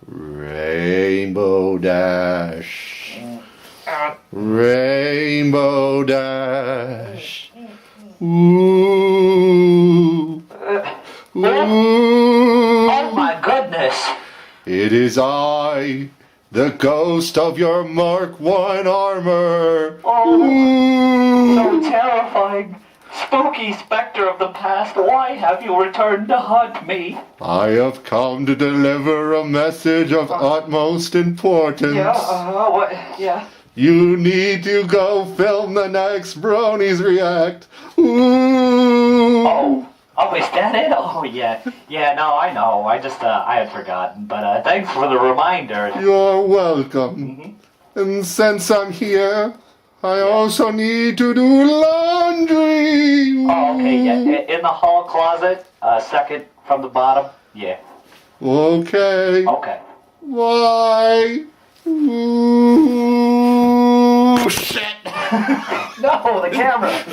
Rainbow Dash. Rainbow Dash. Ooh. Ooh. Oh my goodness. It is I, the ghost of your Mark I armor. Oh, so terrifying. Spooky specter of the past, why have you returned to haunt me? I have come to deliver a message of utmost importance. What? Yeah. You need to go film the next Bronies React. Ooh. Oh, is that it? Oh, yeah. Yeah, no, I know. I had forgotten. But, thanks for the reminder. You're welcome. And since I'm here, I also need to do laundry. Oh, okay, yeah. In the hall closet, second from the bottom. Yeah. Okay. Okay. Why? Ooh. Shit! No, the camera!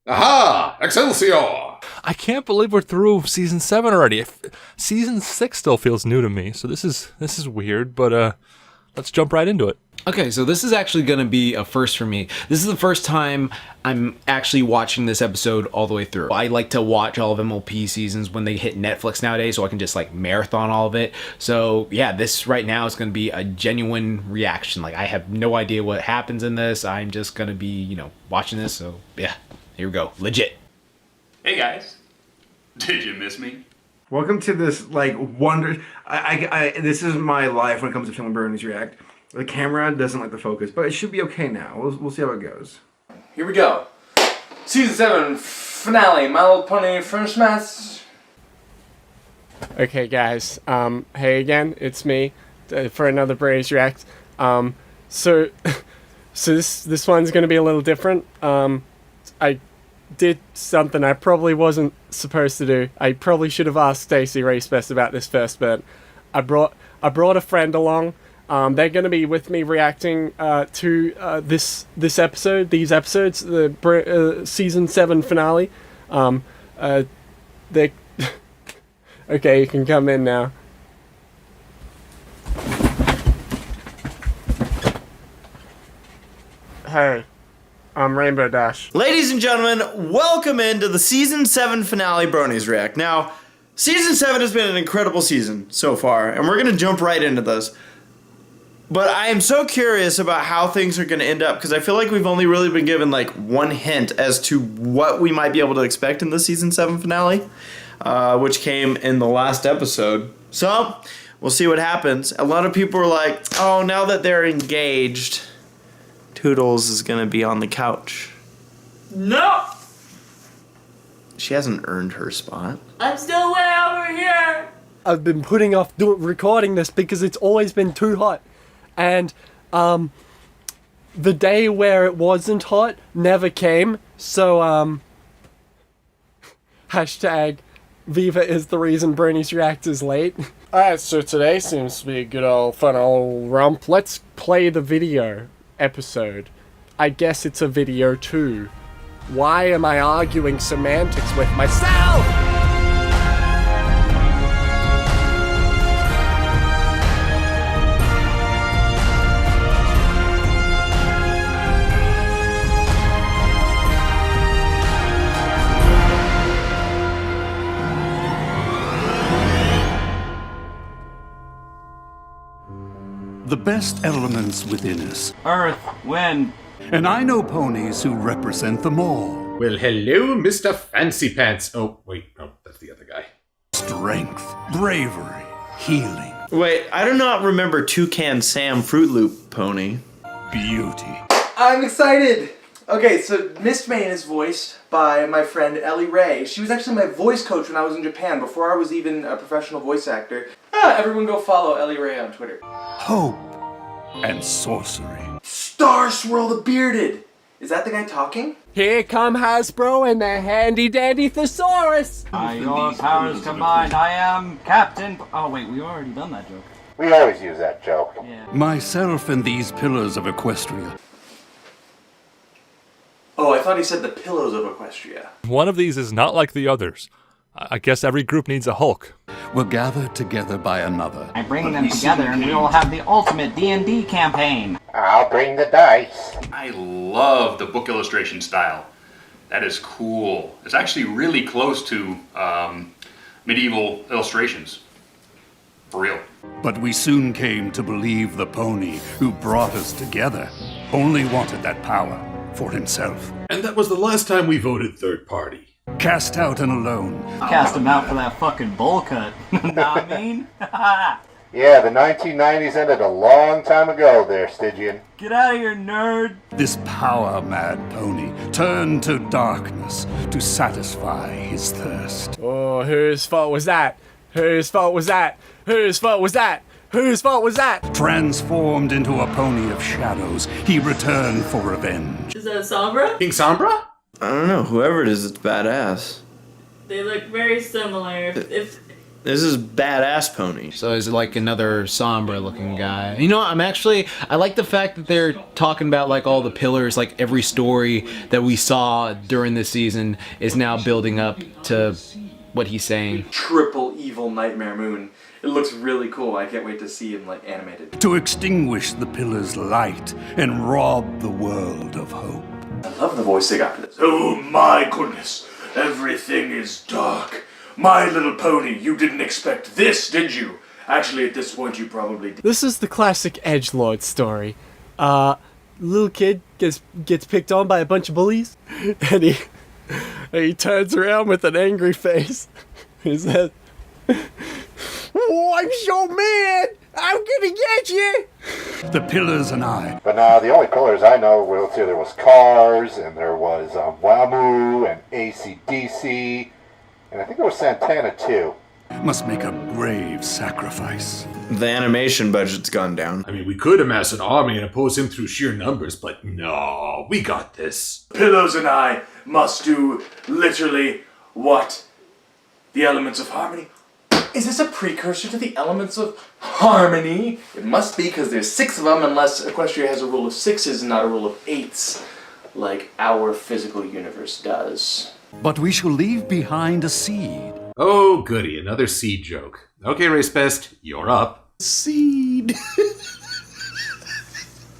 Aha! Excelsior! I can't believe we're through season 7 already. Season 6 still feels new to me, so this is weird, but let's jump right into it. Okay, so this is actually going to be a first for me. This is the first time I'm actually watching this episode all the way through. I like to watch all of MLP seasons when they hit Netflix nowadays, so I can just like marathon all of it. So yeah, this right now is going to be a genuine reaction. Like I have no idea what happens in this. I'm just going to be, watching this. So yeah, here we go. Legit. Hey guys, did you miss me? Welcome to this wonder. This is my life when it comes to filming Bronies React. The camera doesn't like the focus, but it should be okay now. We'll see how it goes. Here we go. Season 7 finale. My Little Pony first match. Okay, guys. Hey again, it's me for another Bronies React. So this one's gonna be a little different. I did something I probably wasn't supposed to do. I probably should have asked ACRacebest about this first, but I brought a friend along. They're going to be with me reacting to this episode, these episodes, the season 7 finale. They okay, you can come in now. Hey, I'm Rainbow Dash. Ladies and gentlemen, welcome into the Season 7 finale Bronies React. Now, Season 7 has been an incredible season so far, and we're going to jump right into this. But I am so curious about how things are going to end up, because I feel like we've only really been given like one hint as to what we might be able to expect in the Season 7 finale, which came in the last episode. So, we'll see what happens. A lot of people are like, oh, now that they're engaged, Toodles is going to be on the couch. No! She hasn't earned her spot. I'm still way over here! I've been putting off recording this because it's always been too hot. And the day where it wasn't hot never came, so hashtag Viva is the reason Bronies React is late. Alright, so today seems to be a good old fun old romp. Let's play the video episode. I guess it's a video too. Why am I arguing semantics with myself? The best elements within us. Earth, wind. And I know ponies who represent them all. Well, hello, Mr. Fancy Pants. Oh, wait, no, that's the other guy. Strength, bravery, healing. Wait, I do not remember Toucan Sam Fruit Loop Pony. Beauty. I'm excited! Okay, so Mistmane is voiced by my friend Ellie Ray. She was actually my voice coach when I was in Japan, before I was even a professional voice actor. Everyone go follow Ellie Ray on Twitter. Hope and sorcery. Star Swirl the Bearded! Is that the guy talking? Here come Hasbro and their handy-dandy thesaurus! By your powers combined, I am Captain... Oh, wait, we already done that joke. We always use that joke. Yeah. Myself and these pillars of Equestria. Oh, I thought he said the pillows of Equestria. One of these is not like the others. I guess every group needs a Hulk. Were gathered together by another. I bring them together and we will have the ultimate D&D campaign. I'll bring the dice. I love the book illustration style. That is cool. It's actually really close to medieval illustrations. For real. But we soon came to believe the pony who brought us together only wanted that power for himself. And that was the last time we voted third party. Cast out and alone. Cast him out for that fucking bowl cut. Know what I mean? Yeah, the 1990s ended a long time ago there, Stygian. Get out of here, nerd! This power-mad pony turned to darkness to satisfy his thirst. Oh, whose fault was that? Whose fault was that? Whose fault was that? Whose fault was that? Transformed into a pony of shadows, he returned for revenge. Is that Sombra? King Sombra? I don't know. Whoever it is, it's badass. They look very similar. If This is badass pony. So is it like another Sombra looking guy? You know, I like the fact that they're talking about like all the pillars, like every story that we saw during this season is now building up to what he's saying. Triple evil Nightmare Moon. It looks really cool. I can't wait to see him like animated. To extinguish the pillar's light and rob the world of hope. I love the voice they got for this. Oh my goodness, everything is dark. My Little Pony, you didn't expect this, did you? Actually, at this point, you probably did. This is the classic edgelord story. Little kid gets picked on by a bunch of bullies, and he turns around with an angry face. He says, "Oh, I'm so mad! I'm gonna get you!" The pillars and I. But now the only pillars I know, well, let's see, there was Cars, and there was Wamu, and AC/DC, and I think there was Santana too. Must make a brave sacrifice. The animation budget's gone down. I mean, we could amass an army and oppose him through sheer numbers, but no, we got this. Pillows and I must do literally what? The elements of harmony. Is this a precursor to the elements of harmony? It must be, because there's 6 of them, unless Equestria has a rule of 6s and not a rule of 8s, like our physical universe does. But we shall leave behind a seed. Oh, goody, another seed joke. Okay, ACRacebest, you're up. Seed.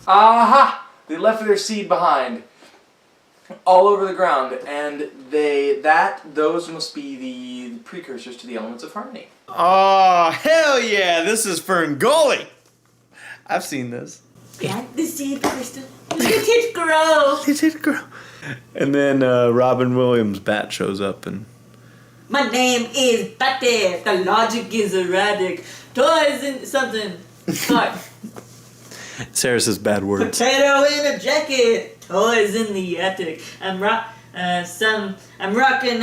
Aha! They left their seed behind. All over the ground, and those must be the precursors to the elements of harmony. Oh, hell yeah! This is Ferngully! I've seen this. plant the seed, Kristen. Let it grow. Let it grow. And then Robin Williams' Bat shows up and... My name is Batty. The logic is erratic. Toys in something. Sorry. Sarah says bad words. Potato in a jacket. Toys in the attic. I'm rocking.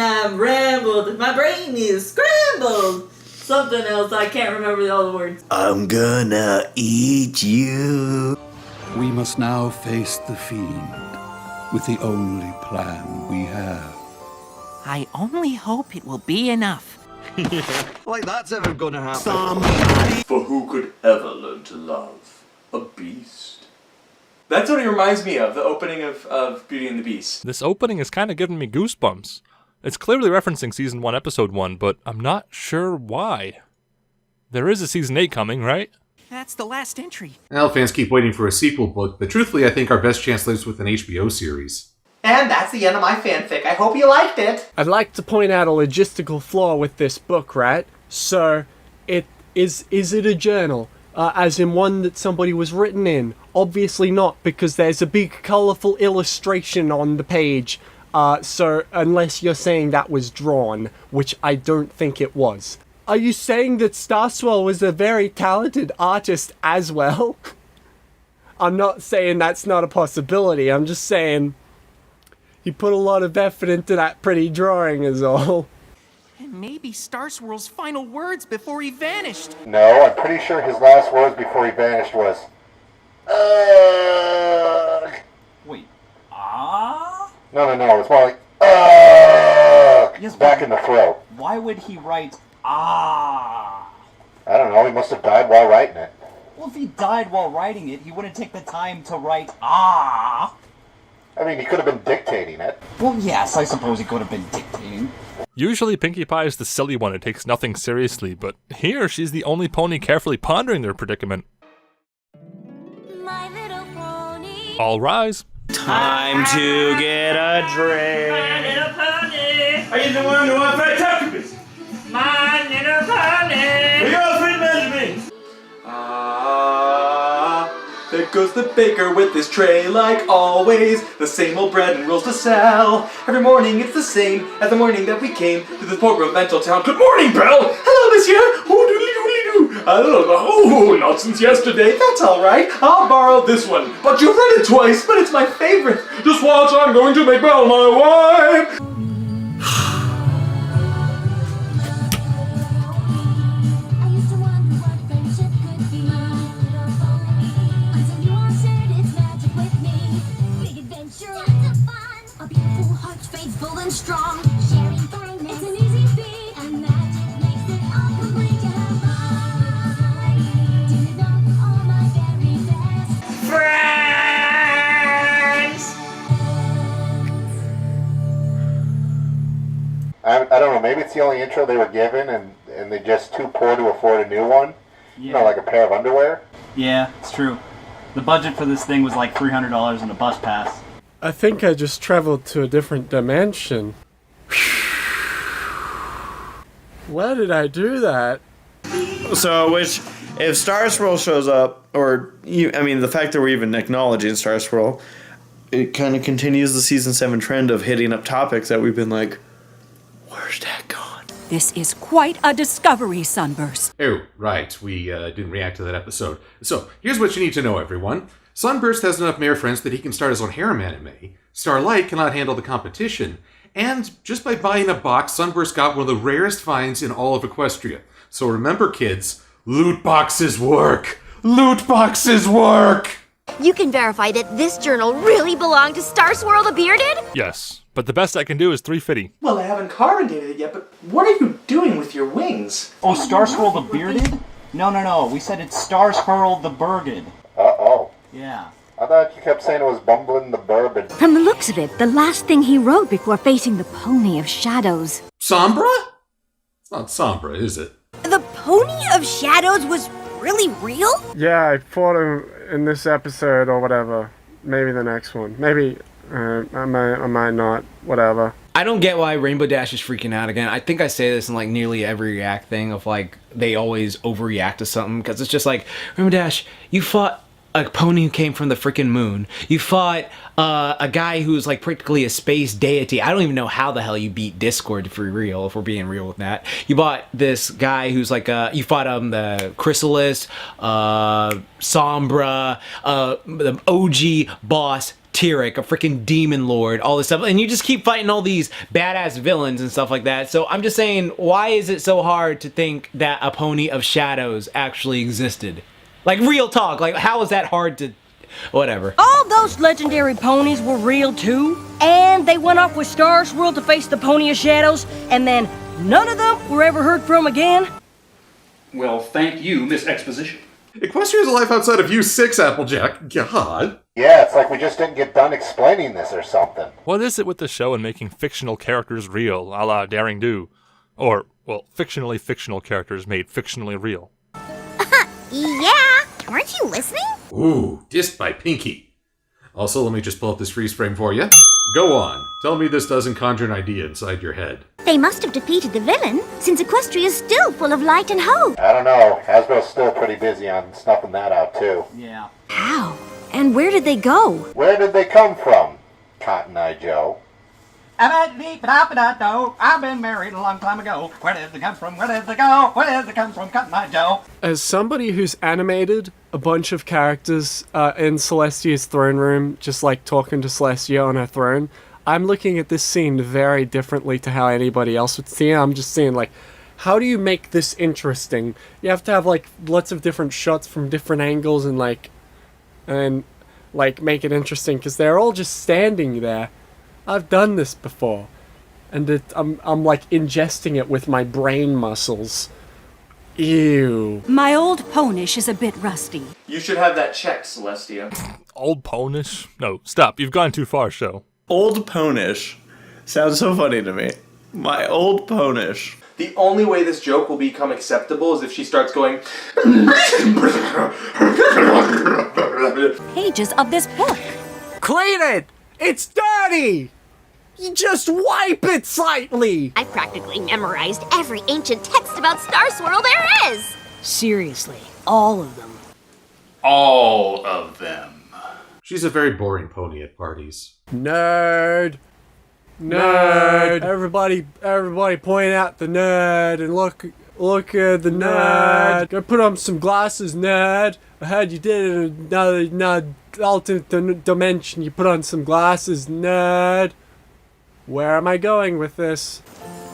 I'm rambled. My brain is scrambled. Something else. I can't remember all the words. I'm gonna eat you. We must now face the fiend with the only plan we have. I only hope it will be enough. Like that's ever gonna happen. Somebody. For who could ever learn to love a beast? That's what it reminds me of, the opening of Beauty and the Beast. This opening is kind of giving me goosebumps. It's clearly referencing Season 1, Episode 1, but I'm not sure why. There is a Season 8 coming, right? That's the last entry. Well, fans keep waiting for a sequel book, but truthfully I think our best chance lives with an HBO series. And that's the end of my fanfic. I hope you liked it. I'd like to point out a logistical flaw with this book, right? So, is it a journal? As in one that somebody was written in? Obviously not, because there's a big colourful illustration on the page. So, unless you're saying that was drawn, which I don't think it was. Are you saying that Starswell was a very talented artist as well? I'm not saying that's not a possibility, I'm just saying he put a lot of effort into that pretty drawing is all. And maybe Starswirl's final words before he vanished. No, I'm pretty sure his last words before he vanished was, Wait, No, it's more like, Yes, back in the throat. Why would he write, ah? I don't know, he must have died while writing it. Well, if he died while writing it, he wouldn't take the time to write, ah. I mean, he could have been dictating it. Well, yes, I suppose he could have been dictating. Usually Pinkie Pie is the silly one who takes nothing seriously, but here she's the only pony carefully pondering their predicament. My little pony. All rise. Time to get a drink. My little pony. Are you the one who wants my octopus? My little pony. We all three measure me. There goes the baker with his tray like always. The same old bread and rolls to sell. Every morning it's the same as the morning that we came to this poor provincial town. Good morning, Belle! Hello, monsieur! Oh, doodly-doodly-doo! Oh, not since yesterday. That's alright. I'll borrow this one. But you've read it twice, but it's my favorite. Just watch, I'm going to make Belle my wife! Faithful and strong, sharing kindness. It's an easy feat, and magic makes it all complete. You have mine. Do you know all my very best friends? I don't know, maybe it's the only intro they were given and they're just too poor to afford a new one. Yeah. You know, like a pair of underwear. Yeah, it's true. The budget for this thing was like $300 and a bus pass. I think I just traveled to a different dimension. Why did I do that? So, if Star Swirl shows up, the fact that we're even acknowledging Star Swirl, it kind of continues the season 7 trend of hitting up topics that we've been like, where's that gone? This is quite a discovery, Sunburst. Oh, right. We didn't react to that episode. So, here's what you need to know, everyone. Sunburst has enough mare friends that he can start his own harem anime. Starlight cannot handle the competition. And just by buying a box, Sunburst got one of the rarest finds in all of Equestria. So remember, kids, loot boxes work! Loot boxes work! You can verify that this journal really belonged to Star Swirl the Bearded? Yes, but the best I can do is 350. Well, I haven't carbonated it yet, but what are you doing with your wings? Oh, Star Swirl the Bearded? No. We said it's Star Swirl the Burged. Uh-oh. Yeah. I thought you kept saying it was Bumbling the Bourbon. From the looks of it, the last thing he wrote before facing the Pony of Shadows. Sombra? It's not Sombra, is it? The Pony of Shadows was really real? Yeah, I fought him in this episode or whatever. Maybe the next one. Maybe I might not. Whatever. I don't get why Rainbow Dash is freaking out again. I think I say this in like nearly every react thing of like they always overreact to something because it's just like, Rainbow Dash, you fought a pony who came from the freaking moon. You fought a guy who's like practically a space deity. I don't even know how the hell you beat Discord for real, if we're being real with that. You bought this guy who's like you fought the Chrysalis, Sombra, the OG boss, Tyrek, a freaking demon lord, all this stuff, and you just keep fighting all these badass villains and stuff like that. So I'm just saying, why is it so hard to think that a Pony of Shadows actually existed? Like, real talk, like, how is that hard to... Whatever. All those legendary ponies were real too, and they went off with Star Swirl to face the Pony of Shadows, and then none of them were ever heard from again? Well, thank you, Miss Exposition. Equestria's a life outside of U6, Applejack. God. Yeah, it's like we just didn't get done explaining this or something. What is it with the show and making fictional characters real, a la Daring Do? Or, well, fictionally fictional characters made fictionally real. Yeah, weren't you listening? Ooh, dissed by Pinky. Also, let me just pull up this freeze frame for you. Go on. Tell me this doesn't conjure an idea inside your head. They must have defeated the villain, since Equestria is still full of light and hope. I don't know. Hasbro's still pretty busy on snuffing that out, too. Yeah. How? And where did they go? Where did they come from, Cotton Eye Joe? I've been married a long time ago. Where did they come from? Where did they go? Where did they come from? Cotton Eye Joe. As somebody who's animated a bunch of characters in Celestia's throne room, just like talking to Celestia on her throne, I'm looking at this scene very differently to how anybody else would see it. I'm just seeing, like, how do you make this interesting? You have to have, like, lots of different shots from different angles and make it interesting, because they're all just standing there. I've done this before. And I'm like ingesting it with my brain muscles. Ew. My old ponish is a bit rusty. You should have that checked, Celestia. Old ponish? No, stop. You've gone too far, show. Old ponish. Sounds so funny to me. My old ponish. The only way this joke will become acceptable is if she starts going... Pages of this book. Clean it! It's dirty! You just wipe it slightly! I've practically memorized every ancient text about Star Swirl there is! Seriously, all of them. All of them. She's a very boring pony at parties. Nerd! Nerd! Everybody point out the nerd and look at the nerd. Go put on some glasses, nerd. I heard you did it in another alternate dimension. You put on some glasses, nerd. Where am I going with this?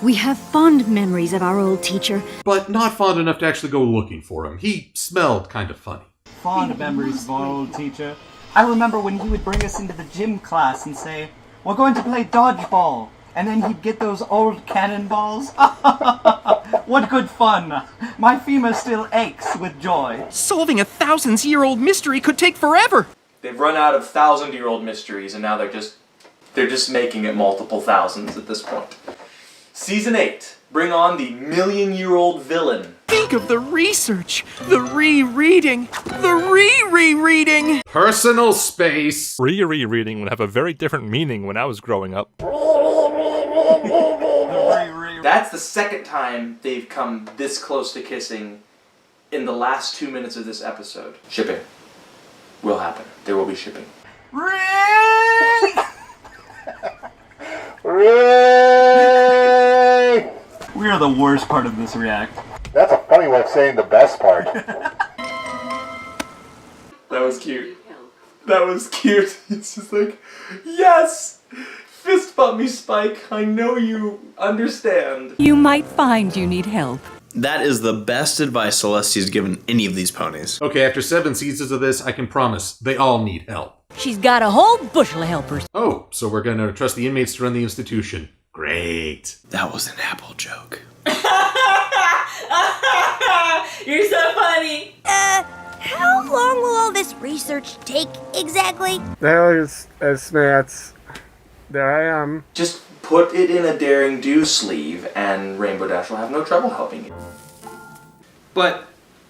We have fond memories of our old teacher. But not fond enough to actually go looking for him. He smelled kind of funny. Fond memories of our old teacher. I remember when he would bring us into the gym class and say, "We're going to play dodgeball." And then he'd get those old cannonballs. What good fun. My femur still aches with joy. Solving a thousands-year-old mystery could take forever. They've run out of thousand-year-old mysteries, and now they're just making it multiple thousands at this point. Season 8. Bring on the million-year-old villain. Think of the research, the rereading, the re-rereading. Personal space. Rereading would have a very different meaning when I was growing up. That's the second time they've come this close to kissing in the last 2 minutes of this episode. Shipping will happen. There will be shipping. Ray! We are the worst part of this react. That's a funny way of saying the best part. That was cute. That was cute. It's just like, yes! Fist bump me, Spike. I know you understand. You might find you need help. That is the best advice Celestia's given any of these ponies. Okay, after 7 seasons of this, I can promise they all need help. She's got a whole bushel of helpers. Oh, so we're gonna trust the inmates to run the institution. Great. That was an Apple joke. You're so funny. How long will all this research take exactly? There I am. Just put it in a Daring Do sleeve, and Rainbow Dash will have no trouble helping you. But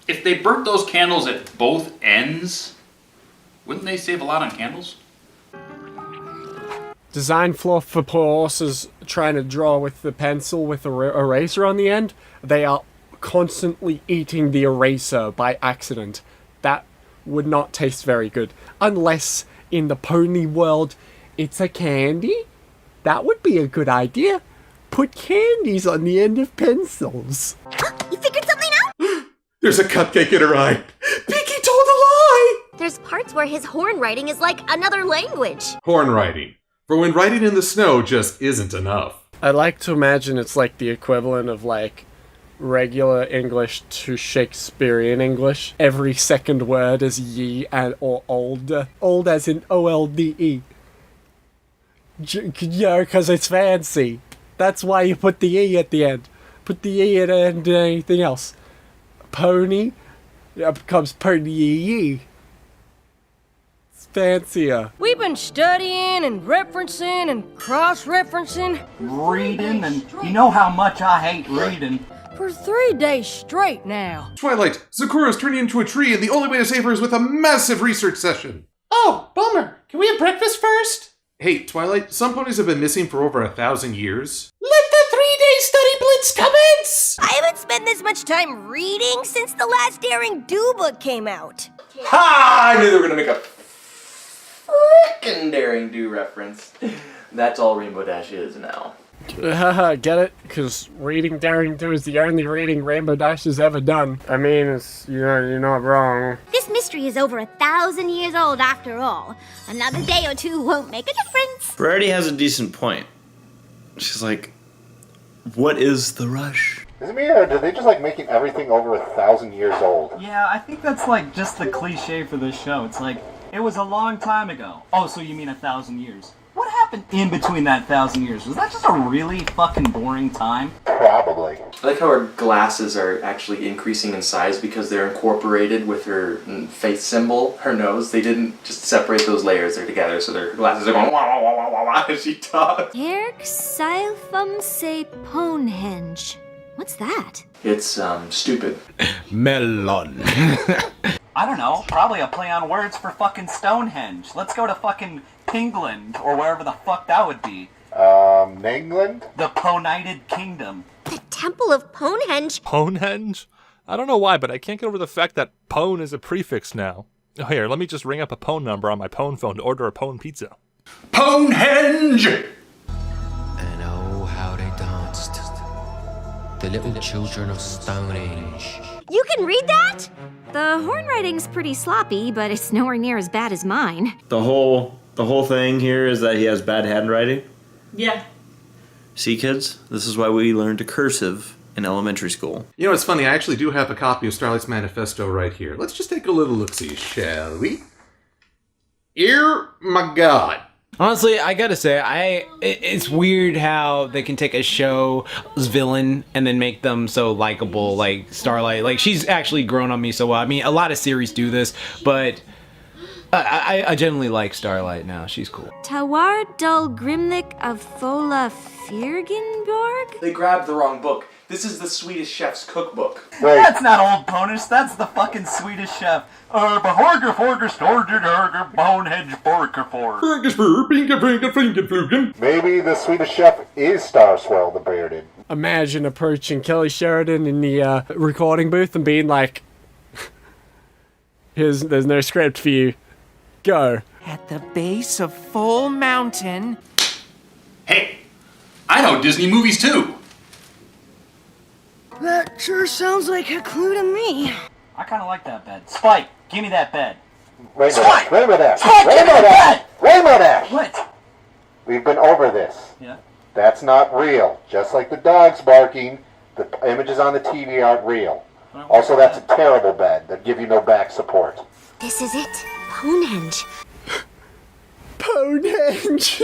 if they burnt those candles at both ends, wouldn't they save a lot on candles? Design flaw for poor horses trying to draw with the pencil with the eraser on the end. They are constantly eating the eraser by accident. That would not taste very good. Unless in the pony world it's a candy. That would be a good idea. Put candies on the end of pencils. You figured something out? There's a cupcake in her eye. Pinky told a lie! There's parts where his horn writing is like another language. Horn writing. For when writing in the snow just isn't enough. I like to imagine it's like the equivalent of like regular English to Shakespearean English. Every second word is ye and or old. Old as in O-L-D-E. Yeah, because it's fancy. That's why you put the E at the end. Put the E at the end of anything else. Pony becomes pony. It's fancier. We've been studying and referencing and cross-referencing. Reading, and you know how much I hate reading. For 3 days straight now. Twilight, Sakura's turning into a tree, and the only way to save her is with a massive research session. Oh, bummer. Can we have breakfast first? Hey, Twilight, some ponies have been missing for over 1,000 years. Let the 3-day study blitz commence! I haven't spent this much time reading since the last Daring Do book came out. Ha! I knew they were gonna make a frickin' Daring Do reference. That's all Rainbow Dash is now. Haha, get it? Because reading Daring Do is the only reading Rainbow Dash has ever done. I mean, it's, you're not wrong. This mystery is over 1,000 years old after all. Another day or two won't make a difference. Brady has a decent point. She's like, what is the rush? Is it me, or are they just like making everything over 1,000 years old? Yeah, I think that's like just the cliche for this show. It's like, it was a long time ago. Oh, so you mean 1,000 years. What happened in between that 1,000 years? Was that just a really fucking boring time? Probably. I like how her glasses are actually increasing in size because they're incorporated with her face symbol, her nose. They didn't just separate those layers, they're together, so their glasses are going wah wah wah wah wah wah as she talks. Ponehenge. What's that? It's, stupid. Melon. I don't know, probably a play on words for fucking Stonehenge. Let's go to fucking England, or wherever the fuck that would be. England? The Ponited Kingdom. The Temple of Ponehenge? Ponehenge? I don't know why, but I can't get over the fact that pone is a prefix now. Oh, here, let me just ring up a pone number on my pone phone to order a pone pizza. Ponehenge! And oh, how they danced. The little children of Stonehenge. You can read that? The horn writing's pretty sloppy, but it's nowhere near as bad as mine. The whole thing here is that he has bad handwriting. Yeah. See, kids, this is why we learned to cursive in elementary school. You know, it's funny, I actually do have a copy of Starlight's Manifesto right here. Let's just take a little look-see, shall we? My God. Honestly, I gotta say, it's weird how they can take a show's villain and then make them so likable, like Starlight. Like, she's actually grown on me so well. I mean, a lot of series do this, but I generally like Starlight now. She's cool. Tawar Dul Grimlik of Fola Firgenborg? They grabbed the wrong book. This is the Swedish chef's cookbook. That's not Old Ponish, that's the fucking Swedish chef. Behorger Forger Storger Durger Bonehenge Borkerfor. Maybe the Swedish chef is Starswell the Bearded. Imagine approaching Kelly Sheridan in the recording booth and being like, there's no script for you. Go. At the base of Full Mountain. Hey, I know Disney movies too. That sure sounds like a clue to me. I kinda like that bed. Spike, give me that bed. Rainbow Spike! Dash. Spike, give me that bed! Rainbow Dash! What? We've been over this. Yeah. That's not real. Just like the dogs barking, the images on the TV aren't real. Also, that's a terrible bed. They'll give you no back support. This is it. Ponehenge. Ponehenge.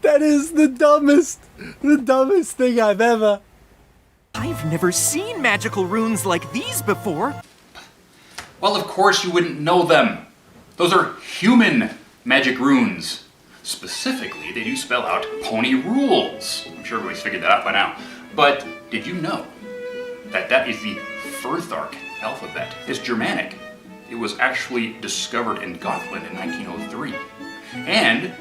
That is the dumbest thing I've ever. I've never seen magical runes like these before. Well, of course you wouldn't know them. Those are human magic runes. Specifically, they do spell out pony rules. I'm sure everybody's figured that out by now. But did you know that that is the Firthark alphabet? It's Germanic. It was actually discovered in Gotland in 1903. And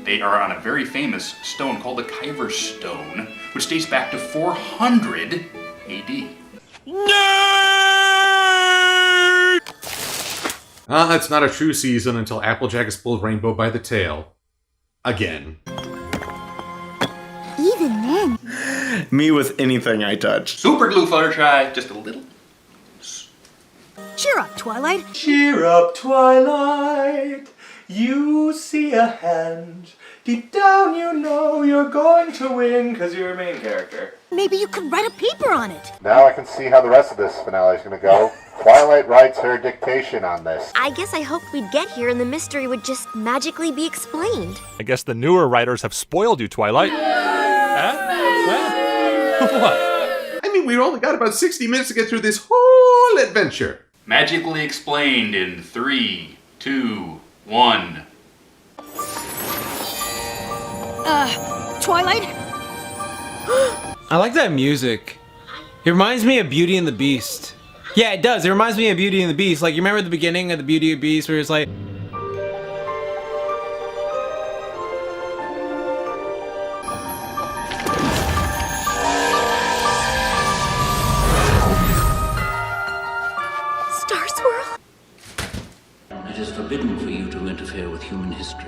they are on a very famous stone called the Kyver Stone, which dates back to 400 AD. It's not a true season until Applejack is pulled Rainbow by the tail. Again. Even then. Me with anything I touch. Super glue Fluttershy, just a little. Cheer up, Twilight. Cheer up, Twilight. You see a hand. Deep down you know you're going to win because you're a main character. Maybe you could write a paper on it. Now I can see how the rest of this finale is going to go. Twilight writes her dictation on this. I guess I hoped we'd get here and the mystery would just magically be explained. I guess the newer writers have spoiled you, Twilight. Huh? What? I mean, we only got about 60 minutes to get through this whole adventure. Magically explained in 3, 2, 1. Twilight? I like that music. It reminds me of Beauty and the Beast. Yeah, it does. It reminds me of Beauty and the Beast. Like, you remember the beginning of the Beauty and the Beast where it's like... Star Swirl? It is forbidden for you to interfere with human history.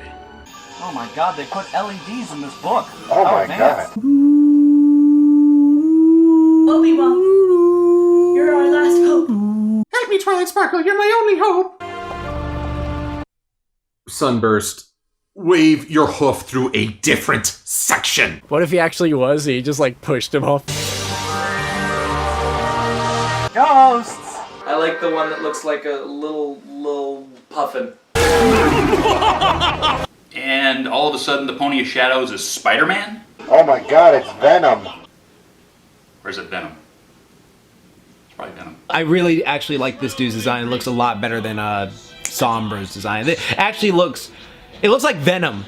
Oh my god, they put LEDs in this book. Oh my god. Obi-Wan, you're our last hope. Help me, Twilight Sparkle, you're my only hope. Sunburst, wave your hoof through a different section. What if he actually was? He just like pushed him off. Ghosts! I like the one that looks like a little puffin. And all of a sudden, the Pony of Shadows is Spider-Man? Oh my god, it's Venom. Or is it Venom? It's probably Venom. I really actually like this dude's design. It looks a lot better than Sombra's design. It looks like Venom.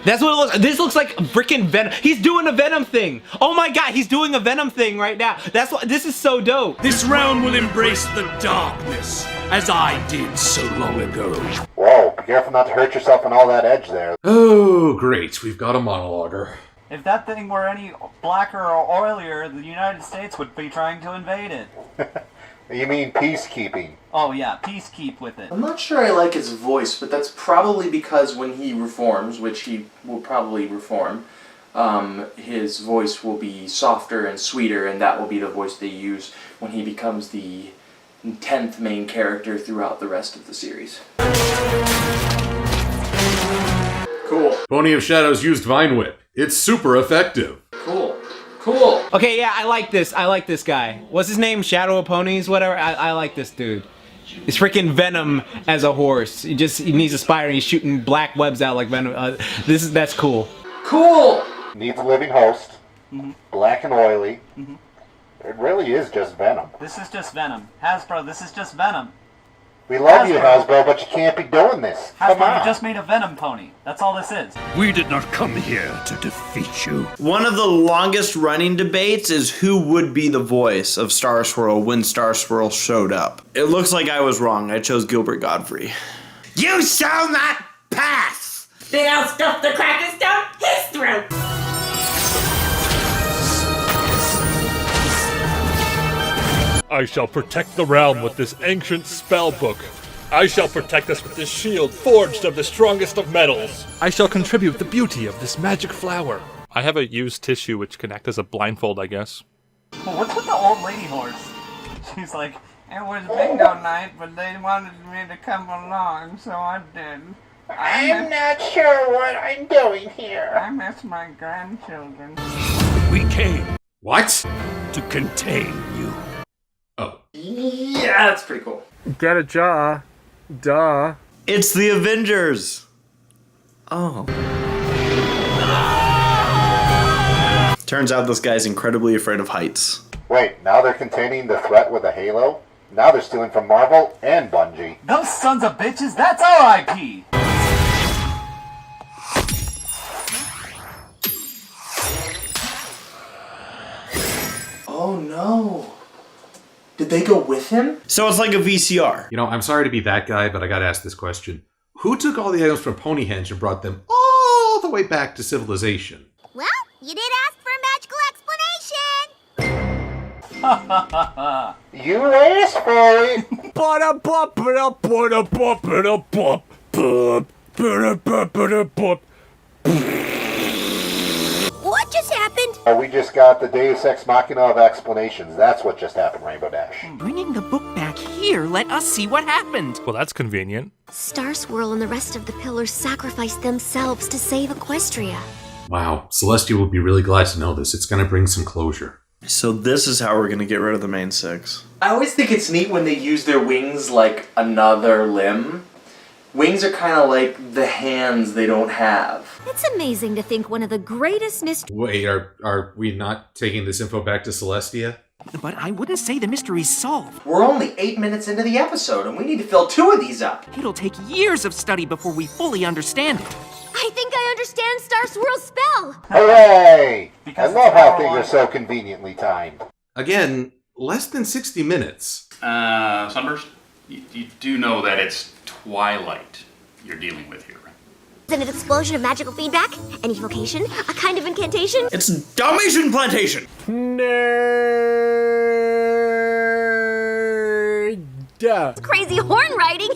That's what it looks like. This looks like freaking Venom. He's doing a Venom thing. Oh my god, he's doing a Venom thing right now. This is so dope. This realm will embrace the darkness, as I did so long ago. Whoa, be careful not to hurt yourself on all that edge there. Oh, great. We've got a monologuer. If that thing were any blacker or oilier, the United States would be trying to invade it. You mean peacekeeping? Oh yeah, peace keep with it. I'm not sure I like his voice, but that's probably because when he reforms, which he will probably reform, his voice will be softer and sweeter, and that will be the voice they use when he becomes the 10th main character throughout the rest of the series. Cool. Pony of Shadows used Vine Whip. It's super effective. Cool. Cool. Okay, yeah, I like this. I like this guy. What's his name? Shadow of Ponies? Whatever. I like this dude. It's freaking Venom as a horse. He needs a spider and he's shooting black webs out like Venom. That's cool. Cool! Needs a living host. Black and oily. It really is just Venom. This is just Venom. Hasbro, this is just Venom. We love you, Hasbro, but you can't be doing this. Come Hasbro, on. you just made a Venom pony. That's all this is. We did not come here to defeat you. One of the longest running debates is who would be the voice of Star Swirl when Star Swirl showed up. It looks like I was wrong. I chose Gilbert Godfrey. You shall not pass! Then I'll stuff the crackers down his throat! I shall protect the realm with this ancient spell book. I shall protect us with this shield forged of the strongest of metals. I shall contribute the beauty of this magic flower. I have a used tissue which can act as a blindfold, I guess. Well, what's with the old lady horse? She's like, it was bingo night, but they wanted me to come along, so I did. I'm not sure what I'm doing here. I miss my grandchildren. We came. What? To contain you. Oh. Yeah, that's pretty cool. Get a jaw. Duh. It's the Avengers. Oh. Turns out this guy's incredibly afraid of heights. Wait, now they're containing the threat with a halo? Now they're stealing from Marvel and Bungie. Those sons of bitches, that's our IP! Oh no. Did they go with him? So it's like a VCR. You know, I'm sorry to be that guy, but I gotta ask this question. Who took all the items from Ponyhenge and brought them all the way back to civilization? Well, you did ask for a magical explanation! You asked for it! What just happened? We just got the Deus Ex Machina of explanations. That's what just happened, Rainbow Dash. Bringing the book back here, let us see what happened. Well, that's convenient. Star Swirl and the rest of the pillars sacrificed themselves to save Equestria. Wow, Celestia will be really glad to know this. It's gonna bring some closure. So this is how we're gonna get rid of the main six. I always think it's neat when they use their wings like another limb. Wings are kind of like the hands they don't have. It's amazing to think one of the greatest mysteries. Wait, are we not taking this info back to Celestia? But I wouldn't say the mystery's solved. We're only 8 minutes into the episode, and we need to fill 2 of these up. It'll take years of study before we fully understand it. I think I understand Star Swirl's spell! Hooray! I love how things are so conveniently timed. Again, less than 60 minutes. Sunburst, you do know that it's Twilight you're dealing with here, right? An explosion of magical feedback, an evocation, a kind of incantation. It's Dalmatian Plantation! It's crazy horn riding!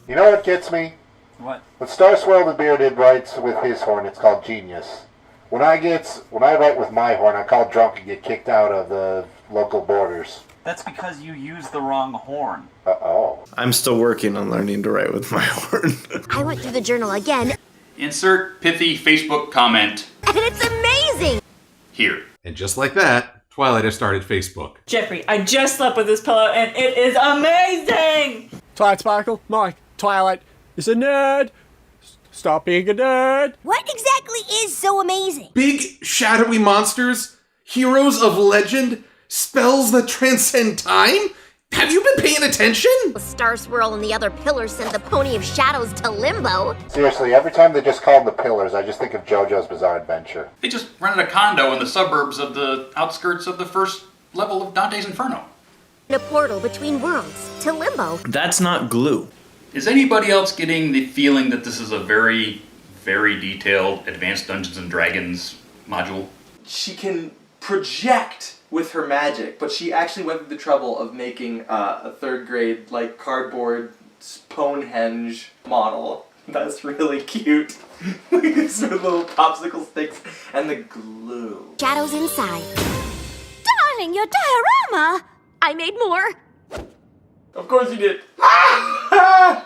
You know what gets me? What? When Star Swirl the Bearded writes with his horn, it's called genius. When I write with my horn, I'm called drunk and get kicked out of the local borders. That's because you used the wrong horn. Uh-oh. I'm still working on learning to write with my horn. I went through the journal again. Insert pithy Facebook comment And it's amazing! here. And just like that, Twilight has started Facebook. Jeffrey, I just slept with this pillow and it is amazing! Twilight Sparkle, Mike, Twilight is a nerd. Stop being a nerd. What exactly is so amazing? Big, shadowy monsters, heroes of legend, spells that transcend time? Have you been paying attention? Star Swirl and the other pillars sent the Pony of Shadows to limbo. Seriously, every time they just call them the Pillars, I just think of JoJo's Bizarre Adventure. They just rented a condo in the suburbs of the outskirts of the first level of Dante's Inferno. A portal between worlds to limbo. That's not glue. Is anybody else getting the feeling that this is a very, very detailed Advanced Dungeons and Dragons module? She can project with her magic, but she actually went through the trouble of making a third grade like cardboard Stonehenge model. That's really cute. These are little popsicle sticks and the glue. Shadows inside. Darling, your diorama! I made more. Of course you did.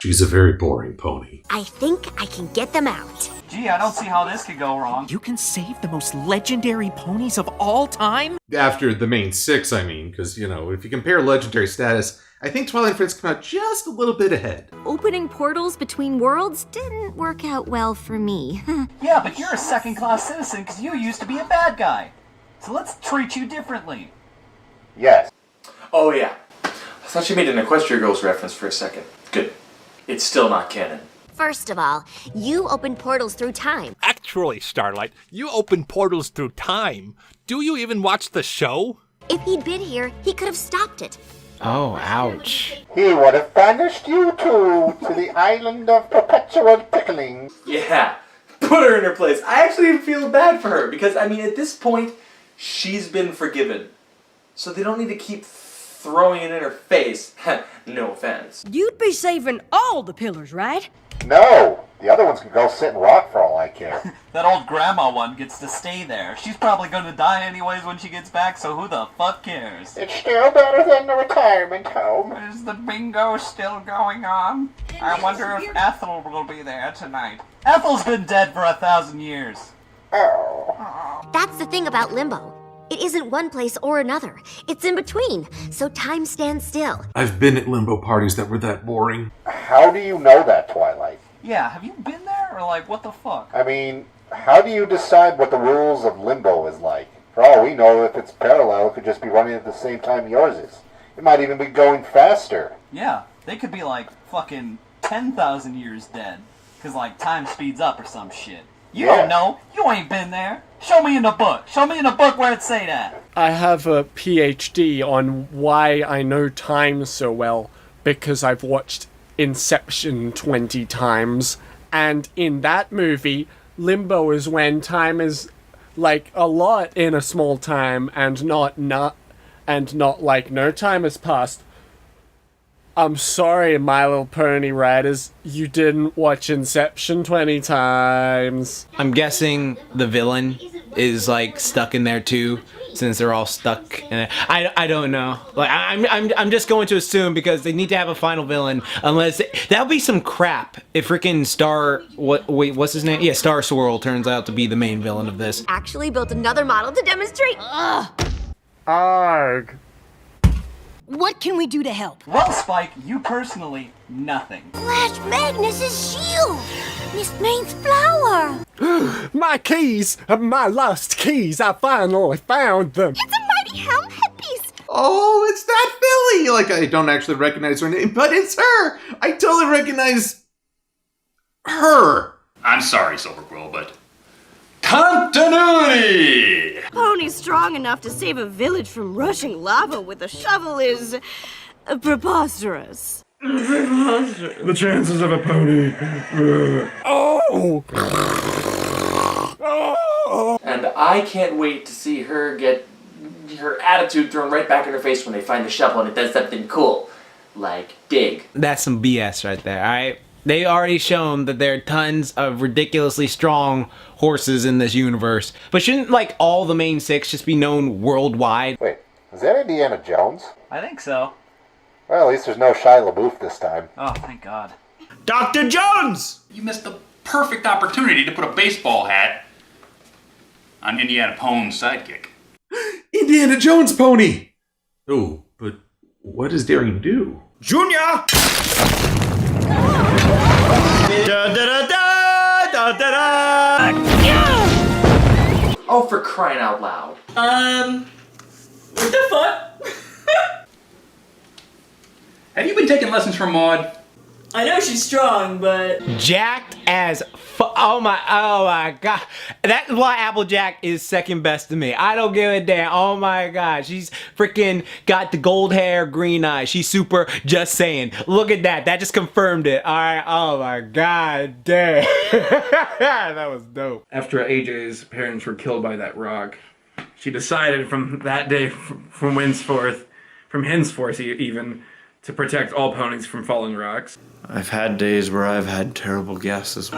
She's a very boring pony. I think I can get them out. Gee, I don't see how this could go wrong. You can save the most legendary ponies of all time? After the main 6, I mean, because, you know, if you compare legendary status, I think Twilight Friends come out just a little bit ahead. Opening portals between worlds didn't work out well for me. Yeah, but you're a second-class citizen because you used to be a bad guy. So let's treat you differently. Yes. Oh yeah. I thought you made an Equestria Girls reference for a second. Good. It's still not canon. First of all, you opened portals through time. Actually, Starlight, you open portals through time. Do you even watch the show? If he'd been here, he could have stopped it. Oh, ouch. He would have banished you two to the island of perpetual tickling. Yeah. Put her in her place. I actually feel bad for her because, I mean, at this point, she's been forgiven. So they don't need to keep throwing it in her face. No offense. You'd be saving all the pillars, right? No! The other ones can go sit and rot for all I care. That old grandma one gets to stay there. She's probably gonna die anyways when she gets back, so who the fuck cares? It's still better than the retirement home. Is the bingo still going on? I wonder if Ethel will be there tonight. Ethel's been dead for 1,000 years. Oh. That's the thing about limbo. It isn't one place or another. It's in between, so time stands still. I've been at limbo parties that were that boring. How do you know that, Twilight? Yeah, have you been there, or like, what the fuck? I mean, how do you decide what the rules of limbo is like? For all we know, if it's parallel, it could just be running at the same time yours is. It might even be going faster. Yeah, they could be like fucking 10,000 years dead. Cause like time speeds up or some shit. You don't know. You ain't been there. Show me in the book. Show me in the book where it say that. I have a PhD on why I know time so well because I've watched Inception 20 times, and in that movie, limbo is when time is like a lot in a small time and not like no time has passed. I'm sorry, My Little Pony riders, you didn't watch Inception 20 times. I'm guessing the villain is like stuck in there too, since they're all stuck in it. I don't know. Like I'm just going to assume because they need to have a final villain, unless that would be some crap if freaking what's his name? Yeah, Star Swirl turns out to be the main villain of this. Actually built another model to demonstrate. Arg. What can we do to help? Well, Spike, you personally, nothing. Flash Magnus's shield! Miss Maine's flower! My keys! My lost keys! I finally found them! It's a mighty helm headpiece! Oh, it's that Billy! Like, I don't actually recognize her name, but it's her! I totally recognize her! I'm sorry, Silverquill, but continuity! Pony strong enough to save a village from rushing lava with a shovel is preposterous. The chances of a pony. Oh! And I can't wait to see her get her attitude thrown right back in her face when they find the shovel and it does something cool. Like, dig. That's some BS right there, alright? They already shown that there are tons of ridiculously strong horses in this universe. But shouldn't, like, all the main 6 just be known worldwide? Wait, is that Indiana Jones? I think so. Well, at least there's no Shia LaBeouf this time. Oh, thank God. Dr. Jones! You missed the perfect opportunity to put a baseball hat on Indiana Pone's sidekick. Indiana Jones pony! Oh, but what does Daring do? Junior! Da, da, da, da, da, da, da. Oh, for crying out loud. What the fuck? Have you been taking lessons from Maud? I know she's strong, but Jacked as oh my god. That's why Applejack is second best to me. I don't give a damn. Oh my god. She's freaking got the gold hair, green eyes. She's super, just saying. Look at that. That just confirmed it. Alright. Oh my god damn. That was dope. After AJ's parents were killed by that rock, she decided from that day, from henceforth even, to protect all ponies from falling rocks. I've had days where I've had terrible guesses.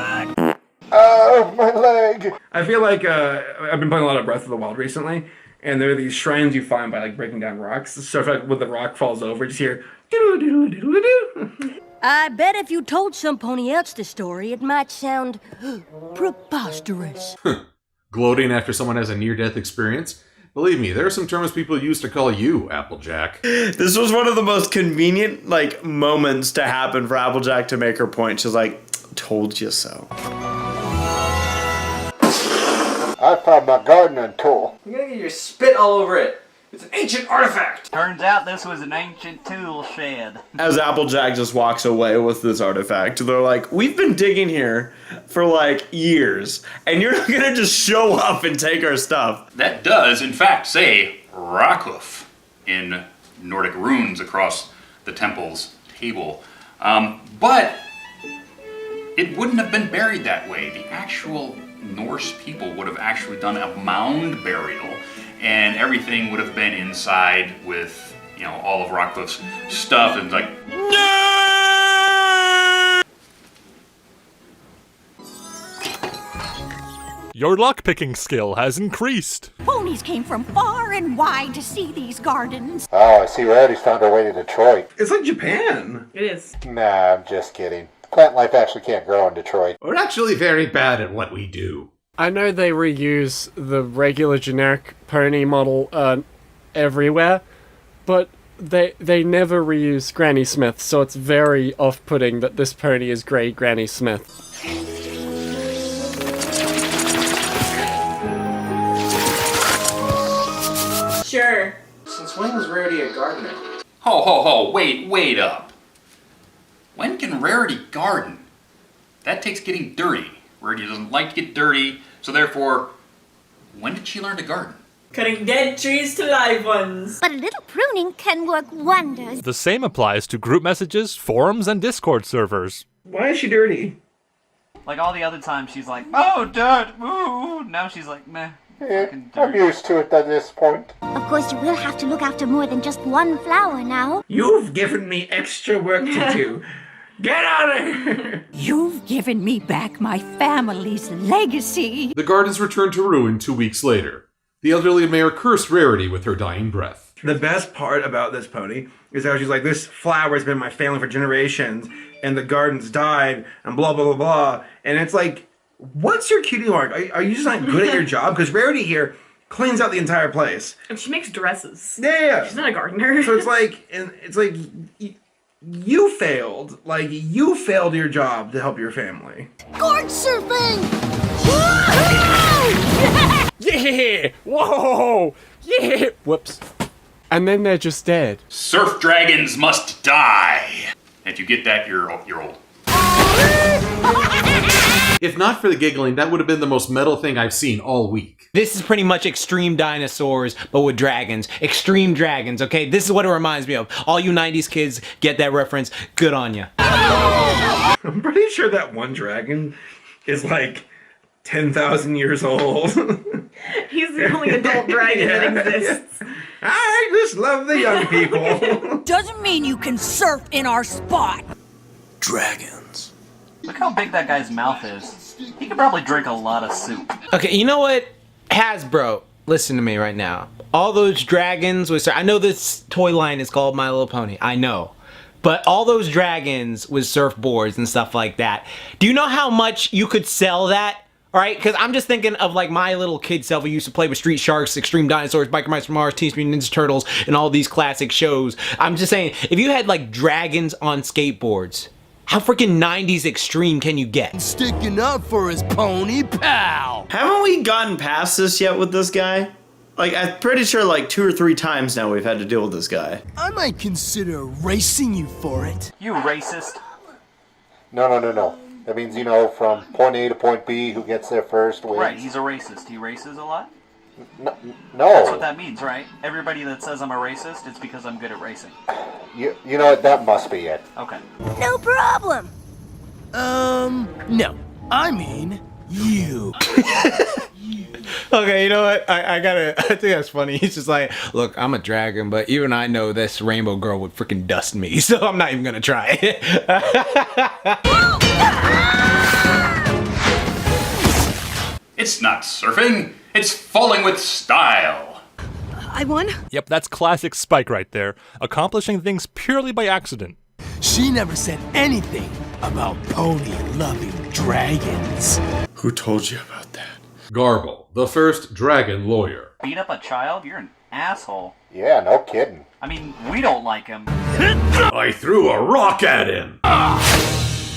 Oh, my leg! I feel like I've been playing a lot of Breath of the Wild recently, and there are these shrines you find by like breaking down rocks. So if when the rock falls over, you just hear doo-doo-doo-doo-doo-doo. I bet if you told some pony else the story, it might sound preposterous. Gloating after someone has a near-death experience? Believe me, there are some terms people use to call you, Applejack. This was one of the most convenient, like, moments to happen for Applejack to make her point. She's like, told you so. I found my gardening tool. You're gonna get your spit all over it. It's an ancient artifact! Turns out this was an ancient tool shed. As Applejack just walks away with this artifact, they're like, we've been digging here for like years, and you're not gonna just show up and take our stuff. That does, in fact, say Rockhoof in Nordic runes across the temple's table. But it wouldn't have been buried that way. The actual Norse people would have actually done a mound burial, and everything would have been inside with, you know, all of Rockhoof's stuff, and like, Your lockpicking skill has increased. Ponies came from far and wide to see these gardens. Oh, I see Rarity's found her way to Detroit. It's like Japan. It is. Nah, I'm just kidding. Plant life actually can't grow in Detroit. We're actually very bad at what we do. I know they reuse the regular generic pony model everywhere, but they never reuse Granny Smith, so it's very off-putting that this pony is Grey Granny Smith. Sure. Since when was Rarity a gardener? ho, wait up. When can Rarity garden? That takes getting dirty. Rarity doesn't like to get dirty, so therefore, when did she learn to garden? Cutting dead trees to live ones. But a little pruning can work wonders. The same applies to group messages, forums, and Discord servers. Why is she dirty? Like all the other times she's like, oh, dirt, ooh. Now she's like, meh. I'm used to it at this point. Of course, you will have to look after more than just one flower now. You've given me extra work to do. Get out of here! You've given me back my family's legacy. The gardens returned to ruin 2 weeks later. The elderly mayor cursed Rarity with her dying breath. The best part about this pony is how she's like, this flower has been my family for generations, and the gardens died, and blah, blah, blah, blah. And it's like, what's your cutie mark? Are you just not good at your job? Because Rarity here cleans out the entire place. And she makes dresses. Yeah. She's not a gardener. So it's like, you failed. Like, you failed your job to help your family. Gourd surfing! Yeah! Whoa! Yeah! Whoops. And then they're just dead. Surf dragons must die! If you get that, you're old. If not for the giggling, that would have been the most metal thing I've seen all week. This is pretty much Extreme Dinosaurs, but with dragons. Extreme Dragons, okay? This is what it reminds me of. All you 90s kids get that reference. Good on ya. I'm pretty sure that one dragon is like 10,000 years old. He's the only adult dragon that exists. I just love the young people. Doesn't mean you can surf in our spot. Dragons. Look how big that guy's mouth is. He could probably drink a lot of soup. Okay, you know what? Hasbro, listen to me right now. All those dragons with... I know this toy line is called My Little Pony. I know. But all those dragons with surfboards and stuff like that. Do you know how much you could sell that All right, because I'm just thinking of like my little kid self who used to play with Street Sharks, Extreme Dinosaurs, Biker Mice from Mars, Teenage Mutant Ninja Turtles, and all these classic shows. I'm just saying, if you had like dragons on skateboards, how freaking 90s extreme can you get? Sticking up for his pony pal. Haven't we gotten past this yet with this guy? Like, I'm pretty sure like 2 or 3 times now we've had to deal with this guy. I might consider racing you for it. You racist. No. That means, you know, from point A to point B, who gets there first wins. Right, he's a racist. He races a lot? No. That's what that means, right? Everybody that says I'm a racist, it's because I'm good at racing. You know what? That must be it. Okay. No problem. No. I mean, you. Okay, you know what? I think that's funny. He's just like, look, I'm a dragon, but even I know this rainbow girl would freaking dust me, so I'm not even gonna try it. It's not surfing, it's falling with style. I won? Yep, that's classic Spike right there, accomplishing things purely by accident. She never said anything about pony-loving dragons. Who told you about that? Garble, the first dragon lawyer. Beat up a child? You're an asshole. Yeah, no kidding. I mean, we don't like him. I threw a rock at him.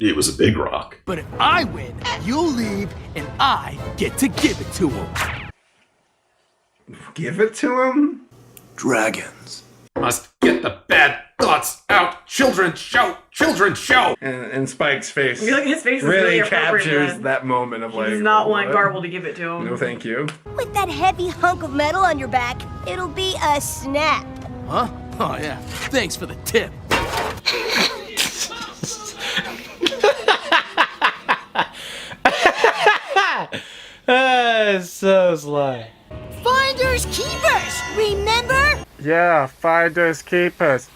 It was a big rock. But if I win, you'll leave and I get to give it to him. Give it to him? Dragons. Must get the bad thoughts out. Children's show. Children's show. And Spike's face. I feel like his face is really really appropriate, captures man. that moment of like. He does not want what? Garble to give it to him. No, thank you. With that heavy hunk of metal on your back, it'll be a snap. Huh? Oh, yeah. Thanks for the tip. So sly. Finders keepers, remember? Yeah, finders keepers.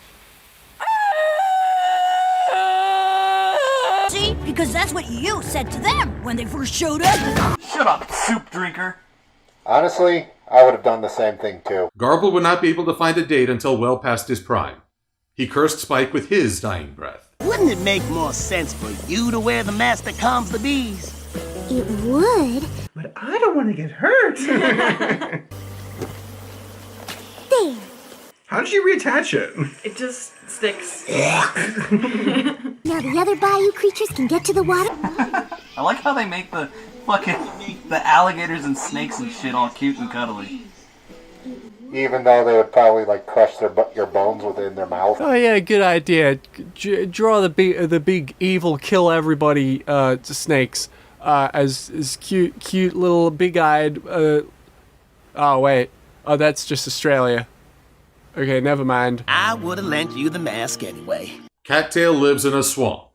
See? Because that's what you said to them when they first showed up. Shut up, soup drinker. Honestly, I would have done the same thing too. Garble would not be able to find a date until well past his prime. He cursed Spike with his dying breath. Wouldn't it make more sense for you to wear the mask that calms the bees? It would. But I don't want to get hurt. There. How did you reattach it? It just sticks. Now the other bayou creatures can get to the water. I like how they make the alligators and snakes and shit all cute and cuddly. Even though they would probably like crush your bones within their mouth. Oh yeah, good idea. Draw the big evil kill everybody snakes as cute little big-eyed. Oh wait, that's just Australia. Okay, never mind. I would have lent you the mask anyway. Cattail lives in a swamp.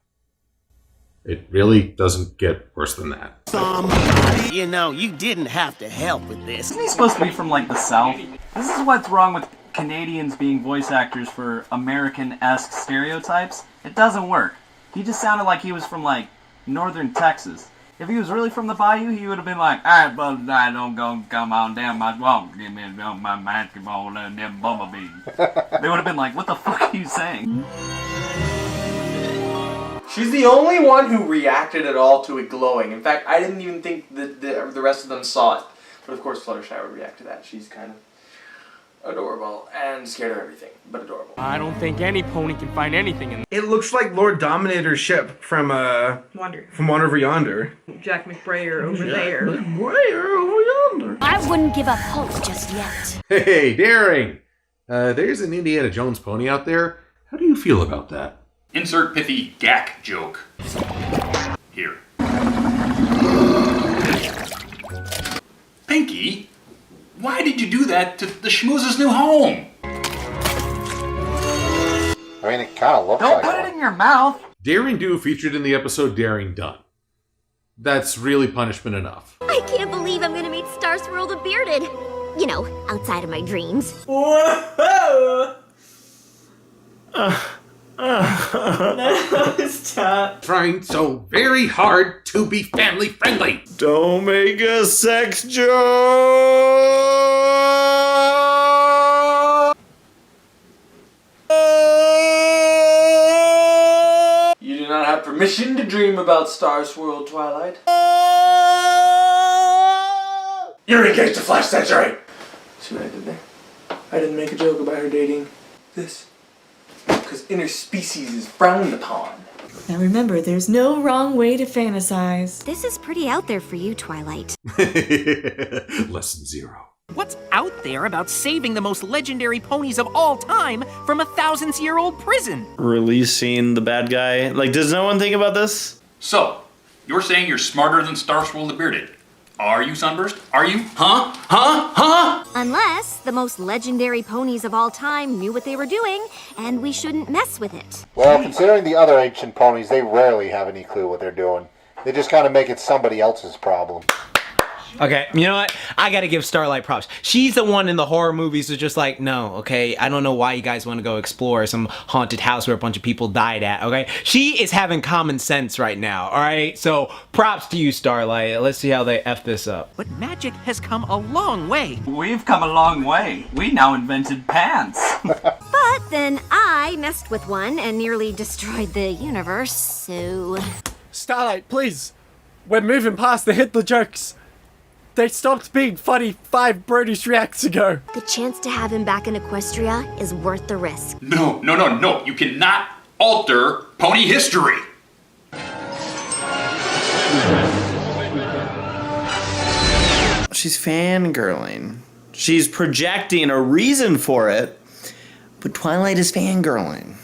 It really doesn't get worse than that. Somebody, you know, you didn't have to help with this. Isn't he supposed to be from like the South? This is what's wrong with Canadians being voice actors for American-esque stereotypes. It doesn't work. He just sounded like he was from like northern Texas. If he was really from the bayou, he would have been like, alright, brother, I don't go come on down my swamp, give me my basketball and them bumblebees. They would have been like, what the fuck are you saying? She's the only one who reacted at all to it glowing. In fact, I didn't even think that the rest of them saw it. But of course, Fluttershy would react to that. She's kind of adorable and scared of everything, but adorable. I don't think any pony can find anything in. It looks like Lord Dominator's ship from Wander. From Wander Over Yonder. Jack McBrayer over there. McBrayer over yonder. I wouldn't give up hope just yet. Hey, Daring! There's an Indiana Jones pony out there. How do you feel about that? Insert pithy gack joke. Here. Pinky, why did you do that to the schmooze's new home? I mean, it kind of looks Don't like put one. it in your mouth! Daring Do featured in the episode Daring Done. That's really punishment enough. I can't believe I'm gonna meet Star Swirl the Bearded. You know, outside of my dreams. Whoa! That was tough. Trying so very hard to be family friendly. Don't make a sex joke! You do not have permission to dream about Star Swirl, Twilight. You're engaged to Flash, that's right. See what I did there? I didn't make a joke about her dating this. Because interspecies is frowned upon. Now remember, there's no wrong way to fantasize. This is pretty out there for you, Twilight. Lesson 0. What's out there about saving the most legendary ponies of all time from a thousands-year-old prison? Releasing the bad guy. Like, does no one think about this? So, you're saying you're smarter than Starswirl the Bearded. Are you, Sunburst? Are you? Huh? Unless the most legendary ponies of all time knew what they were doing, and we shouldn't mess with it. Well, considering the other ancient ponies, they rarely have any clue what they're doing. They just kind of make it somebody else's problem. Okay, you know what? I gotta give Starlight props. She's the one in the horror movies who's just like, no, okay? I don't know why you guys want to go explore some haunted house where a bunch of people died at, okay? She is having common sense right now, alright? So, props to you, Starlight. Let's see how they F this up. But magic has come a long way. We've come a long way. We now invented pants. But then I messed with one and nearly destroyed the universe, so... Starlight, please. We're moving past the Hitler jokes. They stopped being funny 5 Bronies reacts ago. The chance to have him back in Equestria is worth the risk. No. You cannot alter pony history. She's fangirling. She's projecting a reason for it, but Twilight is fangirling.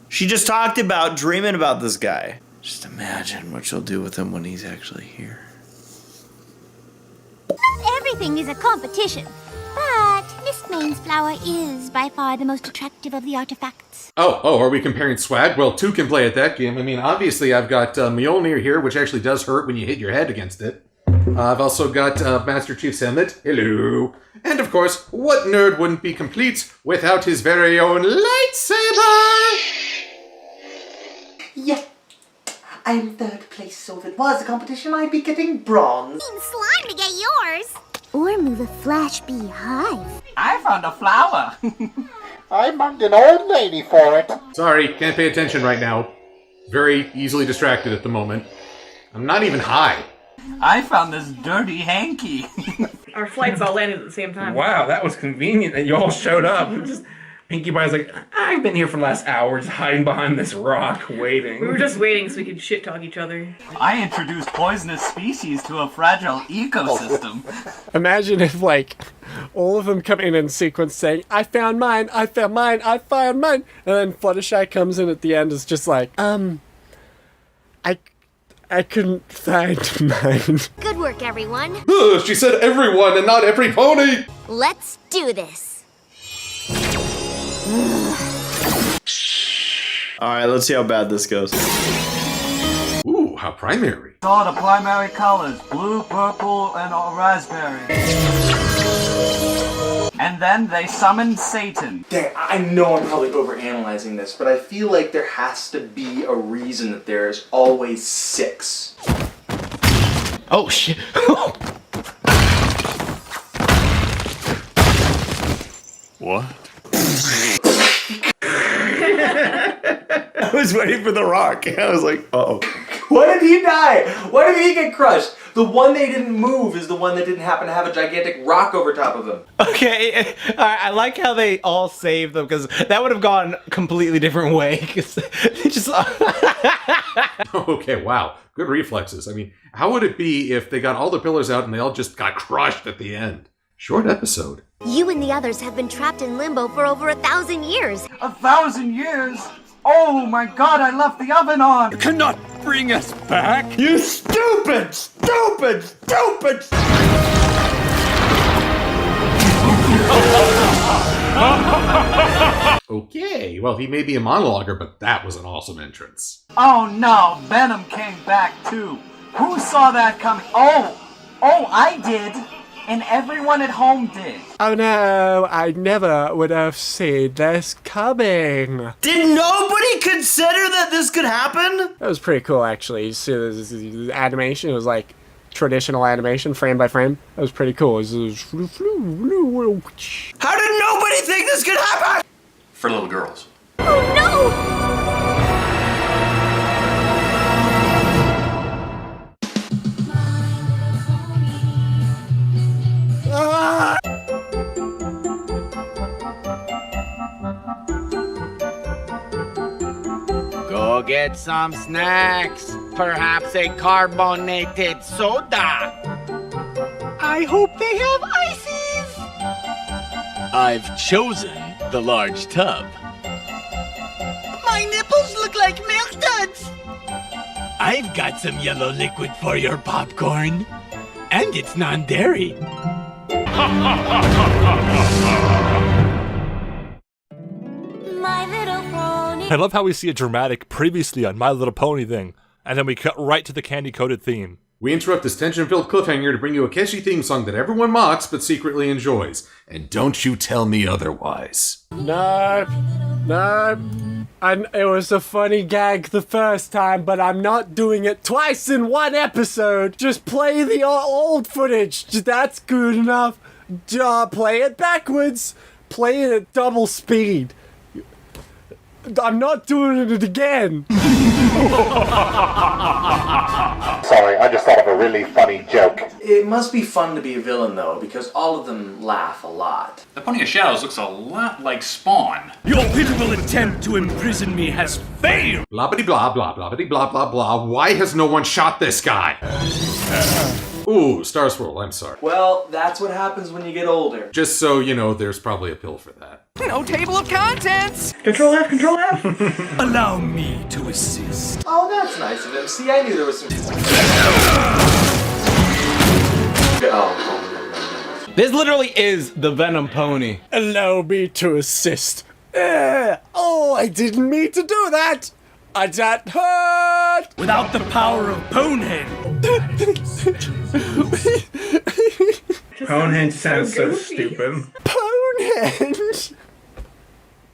She just talked about dreaming about this guy. Just imagine what she'll do with him when he's actually here. Everything is a competition, but Miss Main's flower is by far the most attractive of the artifacts. Oh, are we comparing swag? Well, 2 can play at that game. I mean, obviously I've got Mjolnir here, which actually does hurt when you hit your head against it. I've also got Master Chief's helmet. Hello. And of course, what nerd wouldn't be complete without his very own lightsaber? Yeah. I'm 3rd place, so if it was a competition, I'd be getting bronze. Slime to get yours. Or move a flash beehive. I found a flower. I mugged an old lady for it. Sorry, can't pay attention right now. Very easily distracted at the moment. I'm not even high. I found this dirty hanky. Our flights all landed at the same time. Wow, that was convenient that you all showed up. Just Pinkie Pie's like, I've been here for the last hour, just hiding behind this rock, waiting. We were just waiting so we could shit talk each other. I introduced poisonous species to a fragile ecosystem. Imagine if, like, all of them come in sequence saying, I found mine, I found mine, I found mine. And then Fluttershy comes in at the end is just like, I couldn't find mine. Good work, everyone. She said everyone and not every pony! Let's do this. Alright, let's see how bad this goes. Ooh, how primary. Saw the primary colors, blue, purple, and raspberry. And then they summoned Satan. Dang, I know I'm probably overanalyzing this, but I feel like there has to be a reason that there's always 6. Oh, shit. What? I was waiting for the rock. I was like, uh-oh. What if he die? What if he get crushed? The one they didn't move is the one that didn't happen to have a gigantic rock over top of him. Okay, I like how they all saved them, because that would have gone a completely different way. They just... Okay, wow. Good reflexes. I mean, how would it be if they got all the pillars out and they all just got crushed at the end? Short episode. You and the others have been trapped in limbo for over 1,000 years. 1,000 years? Oh my god, I left the oven on! You cannot bring us back! You stupid! Okay, well, he may be a monologuer, but that was an awesome entrance. Oh no, Venom came back too. Who saw that coming? Oh, I did. And everyone at home did. Oh no, I never would have seen this coming. Did nobody consider that this could happen? That was pretty cool, actually. You see the animation, it was like traditional animation, frame by frame. That was pretty cool. How did nobody think this could happen? For little girls. Oh no! get some snacks. Perhaps a carbonated soda. I hope they have ices. I've chosen the large tub. My nipples look like milk duds. I've got some yellow liquid for your popcorn. And it's non-dairy. My Little Pony. I love how we see a dramatic previously on My Little Pony thing, and then we cut right to the candy-coated theme. We interrupt this tension-filled cliffhanger to bring you a catchy theme song that everyone mocks but secretly enjoys. And don't you tell me otherwise. No. It was a funny gag the first time, but I'm not doing it twice in one episode. Just play the old footage. That's good enough. Play it backwards. Play it at double speed. I'm not doing it again. Sorry, I just thought of a really funny joke. It must be fun to be a villain, though, because all of them laugh a lot. The Pony of Shadows looks a lot like Spawn. Your pitiful attempt to imprison me has failed! Blah-bitty blah blah blah-bitty blah blah blah. Why has no one shot this guy? Ooh, Star Swirl, I'm sorry. Well, that's what happens when you get older. Just so you know, there's probably a pill for that. No table of contents! Control F, Control F! Allow me to assist. Oh, that's nice of him. See, I knew there was some... Oh. This literally is the Venom Pony. Allow me to assist. Oh, I didn't mean to do that. That hurt. Without the power of Bonehead. Ponehenge sounds so stupid. Ponehenge?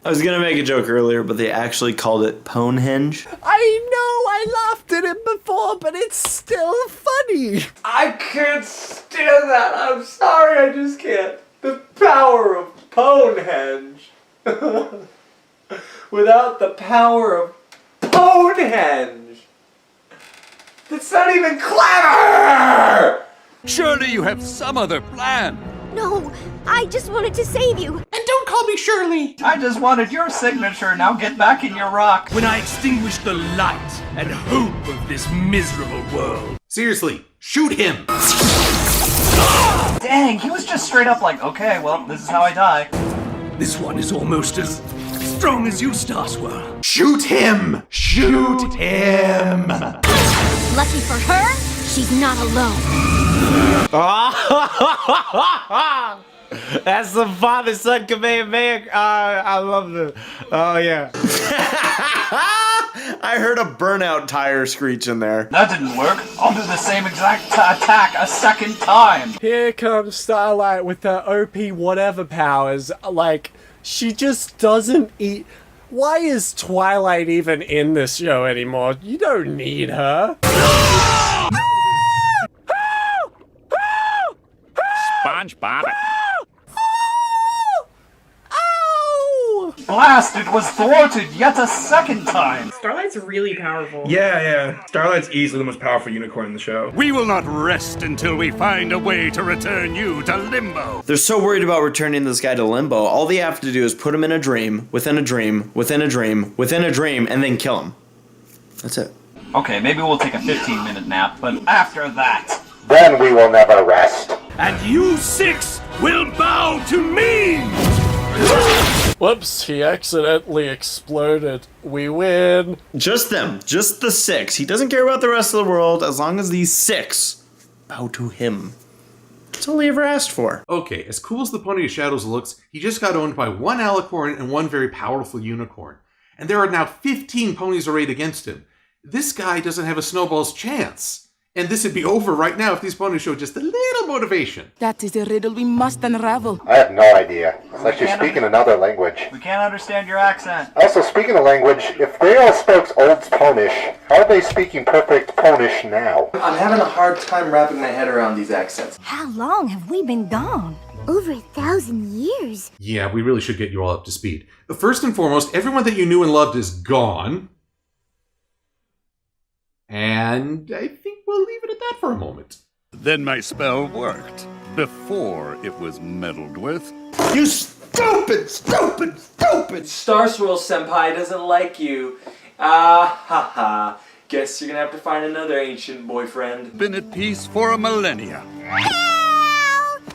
I was gonna make a joke earlier, but they actually called it Ponehenge. I know, I laughed at it before, but it's still funny. I can't stand that. I'm sorry, I just can't. The power of Ponehenge. Without the power of Ponehenge. That's not even clever! Surely you have some other plan. No, I just wanted to save you. And don't call me Shirley! I just wanted your signature. Now get back in your rock. When I extinguish the light and hope of this miserable world. Seriously, shoot him! Dang, he was just straight up like, okay, well, this is how I die. This one is almost as strong as you, Star Swirl. Shoot him! Shoot him! Lucky for her, she's not alone. That's the father-son Kamehameha. I love it. Oh, yeah. I heard a burnout tire screech in there. That didn't work. I'll do the same exact attack a second time. Here comes Starlight with her OP whatever powers. Like, she just doesn't eat. Why is Twilight even in this show anymore? You don't need her. SpongeBob. Blast, it was thwarted yet a second time. Starlight's really powerful. Yeah. Starlight's easily the most powerful unicorn in the show. We will not rest until we find a way to return you to Limbo. They're so worried about returning this guy to Limbo, all they have to do is put him in a dream, within a dream, within a dream, within a dream, and then kill him. That's it. Okay, maybe we'll take a 15-minute nap, but after that... Then we will never rest. And you six will bow to me! Whoops, he accidentally exploded. We win. Just them. Just the 6. He doesn't care about the rest of the world as long as these 6 bow to him. That's all he ever asked for. Okay, as cool as the Pony of Shadows looks, he just got owned by one alicorn and one very powerful unicorn. And there are now 15 ponies arrayed against him. This guy doesn't have a snowball's chance. And this would be over right now if these ponies showed just a little motivation. That is a riddle we must unravel. I have no idea. It's like you're speaking another language. We can't understand your accent. Also, speaking of language, if they all spoke Old Ponish, how are they speaking perfect Ponish now? I'm having a hard time wrapping my head around these accents. How long have we been gone? Over 1,000 years. Yeah, we really should get you all up to speed. But first and foremost, everyone that you knew and loved is gone. And I think we'll leave it at that for a moment. Then my spell worked, before it was meddled with. You stupid! Star Swirl Senpai doesn't like you. Ah ha ha. Guess you're gonna have to find another ancient boyfriend. Been at peace for a millennia.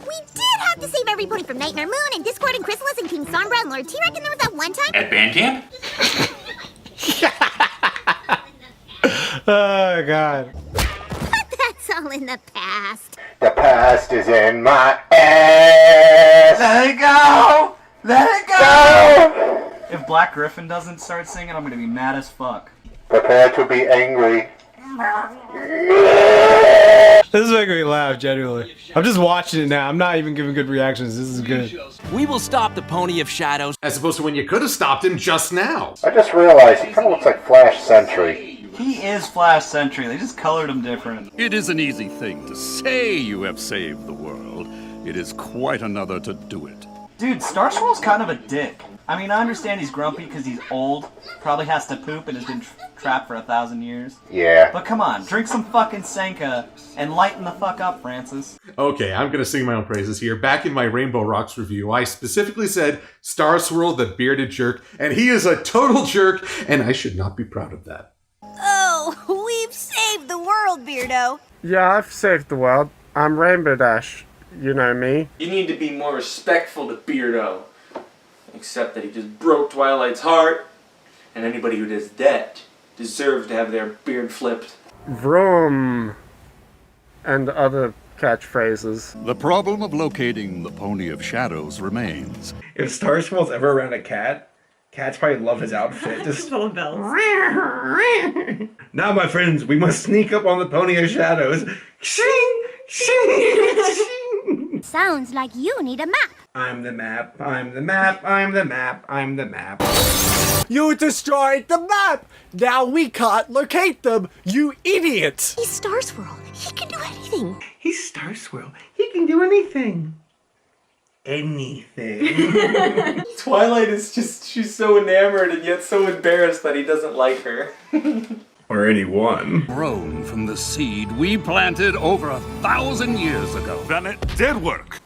We did have to save everybody from Nightmare Moon and Discord and Chrysalis and King Sombra and Lord T-Rex, and there was that one time. At band camp? Oh, God. That's all in the past. The past is in my ass. Let it go! Let it go! If Black Griffin doesn't start singing, I'm gonna be mad as fuck. Prepare to be angry. This is making me laugh, genuinely. I'm just watching it now. I'm not even giving good reactions. This is good. We will stop the Pony of Shadows. As opposed to when you could have stopped him just now. I just realized he kind of looks like Flash Sentry. He is Flash Sentry. They just colored him different. It is an easy thing to say you have saved the world. It is quite another to do it. Dude, Starscroll's kind of a dick. I mean, I understand he's grumpy because he's old, probably has to poop and has been trapped for 1,000 years. Yeah. But come on, drink some fucking Senka and lighten the fuck up, Francis. Okay, I'm gonna sing my own praises here. Back in my Rainbow Rocks review, I specifically said Star Swirl the bearded jerk, and he is a total jerk, and I should not be proud of that. Oh, we've saved the world, Beardo. Yeah, I've saved the world. I'm Rainbow Dash. You know me. You need to be more respectful to Beardo. Except that he just broke Twilight's heart, and anybody who does that deserves to have their beard flipped. Vroom. And other catchphrases. The problem of locating the Pony of Shadows remains. If Star Swirl's ever around a cat, cats probably love his outfit. Just full of bells. Now, my friends, we must sneak up on the Pony of Shadows. Shing! Shing! Shing! Sounds like you need a map. I'm the map, I'm the map, I'm the map, I'm the map. You destroyed the map! Now we can't locate them, you idiot! He's Star Swirl. He can do anything. He's Star Swirl. He can do anything. Anything. Twilight is just, she's so enamored and yet so embarrassed that he doesn't like her. Or anyone. Grown from the seed we planted over 1,000 years ago. Then it did work.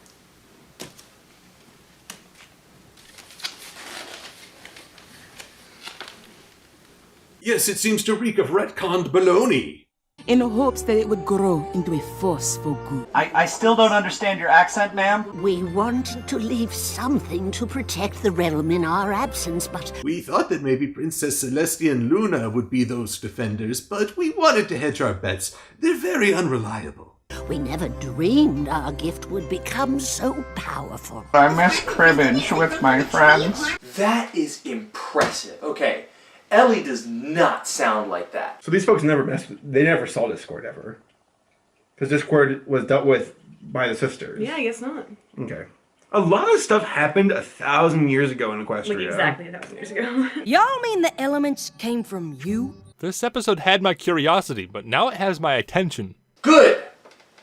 Yes, it seems to reek of retconned baloney. In hopes that it would grow into a force for good. I still don't understand your accent, ma'am. We wanted to leave something to protect the realm in our absence, but... We thought that maybe Princess Celestia and Luna would be those defenders, but we wanted to hedge our bets. They're very unreliable. We never dreamed our gift would become so powerful. I miss cribbage with my friends. That is impressive. Okay, Ellie does not sound like that. So these folks they never saw Discord ever. Because Discord was dealt with by the sisters. Yeah, I guess not. Okay. A lot of stuff happened 1,000 years ago in Equestria. Like exactly 1,000 years ago. Y'all mean the elements came from you? This episode had my curiosity, but now it has my attention. Good!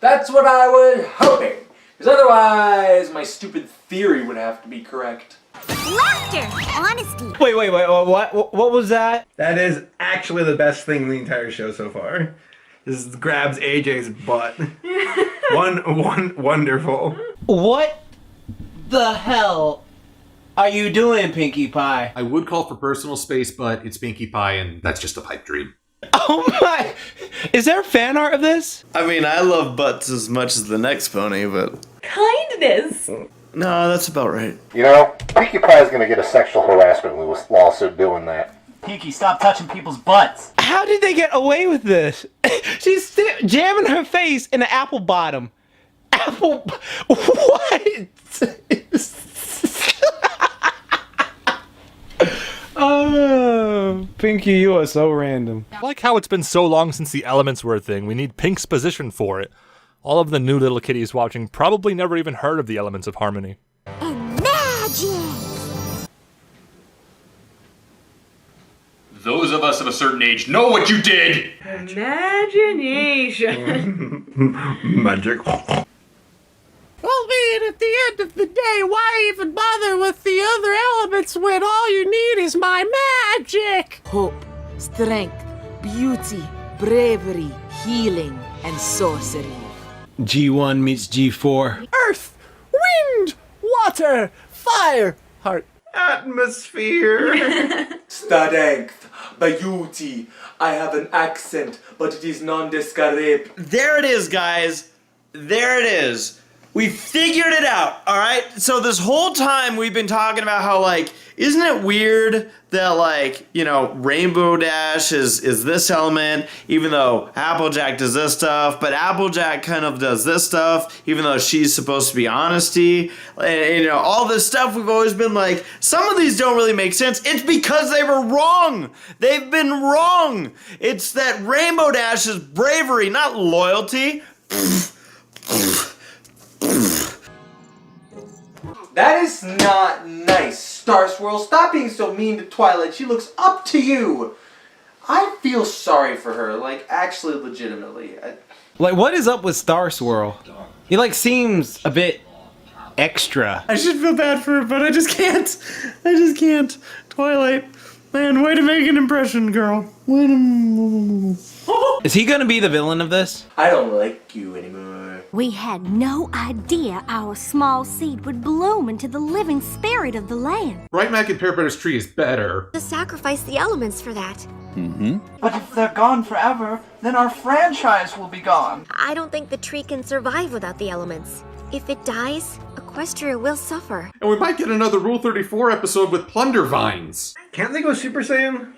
That's what I was hoping. Because otherwise, my stupid theory would have to be correct. Laughter, honesty. Wait, what was that? That is actually the best thing in the entire show so far. This grabs AJ's butt. Wonderful. What the hell are you doing, Pinkie Pie? I would call for personal space, but it's Pinkie Pie, and that's just a pipe dream. Oh my! Is there fan art of this? I mean, I love butts as much as the next pony, but... Kindness! No, that's about right. You know, Pinkie Pie's gonna get a sexual harassment lawsuit doing that. Pinkie, stop touching people's butts. How did they get away with this? She's jamming her face in an apple bottom. Apple... What? Oh, Pinkie, you are so random. I like how it's been so long since the elements were a thing. We need Pink's position for it. All of the new little kiddies watching probably never even heard of the elements of harmony. And magic! Those of us of a certain age know what you did! Imagination. Magic. Albeit at the end of the day, why even bother with the other elements when all you need is my magic? Hope, strength, beauty, bravery, healing, and sorcery. G1 meets G4. Earth, wind, water, fire, heart. atmosphere. Strength, beauty. I have an accent, but it is nondescript. There it is, guys. There it is. We figured it out, all right? So this whole time we've been talking about how, like, isn't it weird that, like, you know, Rainbow Dash is this element, even though Applejack does this stuff, but Applejack kind of does this stuff, even though she's supposed to be honesty. And, you know, all this stuff we've always been like, some of these don't really make sense. It's because they were wrong. They've been wrong. It's that Rainbow Dash is bravery, not loyalty. That is not nice, Star Swirl. Stop being so mean to Twilight. She looks up to you. I feel sorry for her, like, actually, legitimately. Like, what is up with Star Swirl? He, like, seems a bit extra. I should feel bad for her, but I just can't. I just can't. Twilight, man, way to make an impression, girl. Way to... Is he gonna be the villain of this? I don't like you anymore. We had no idea our small seed would bloom into the living spirit of the land. Bright Mac and Pearbutter's tree is better. To sacrifice the elements for that. Mm-hmm. But if they're gone forever, then our franchise will be gone. I don't think the tree can survive without the elements. If it dies, Equestria will suffer. And we might get another Rule 34 episode with Plunder Vines. Can't they go Super Saiyan?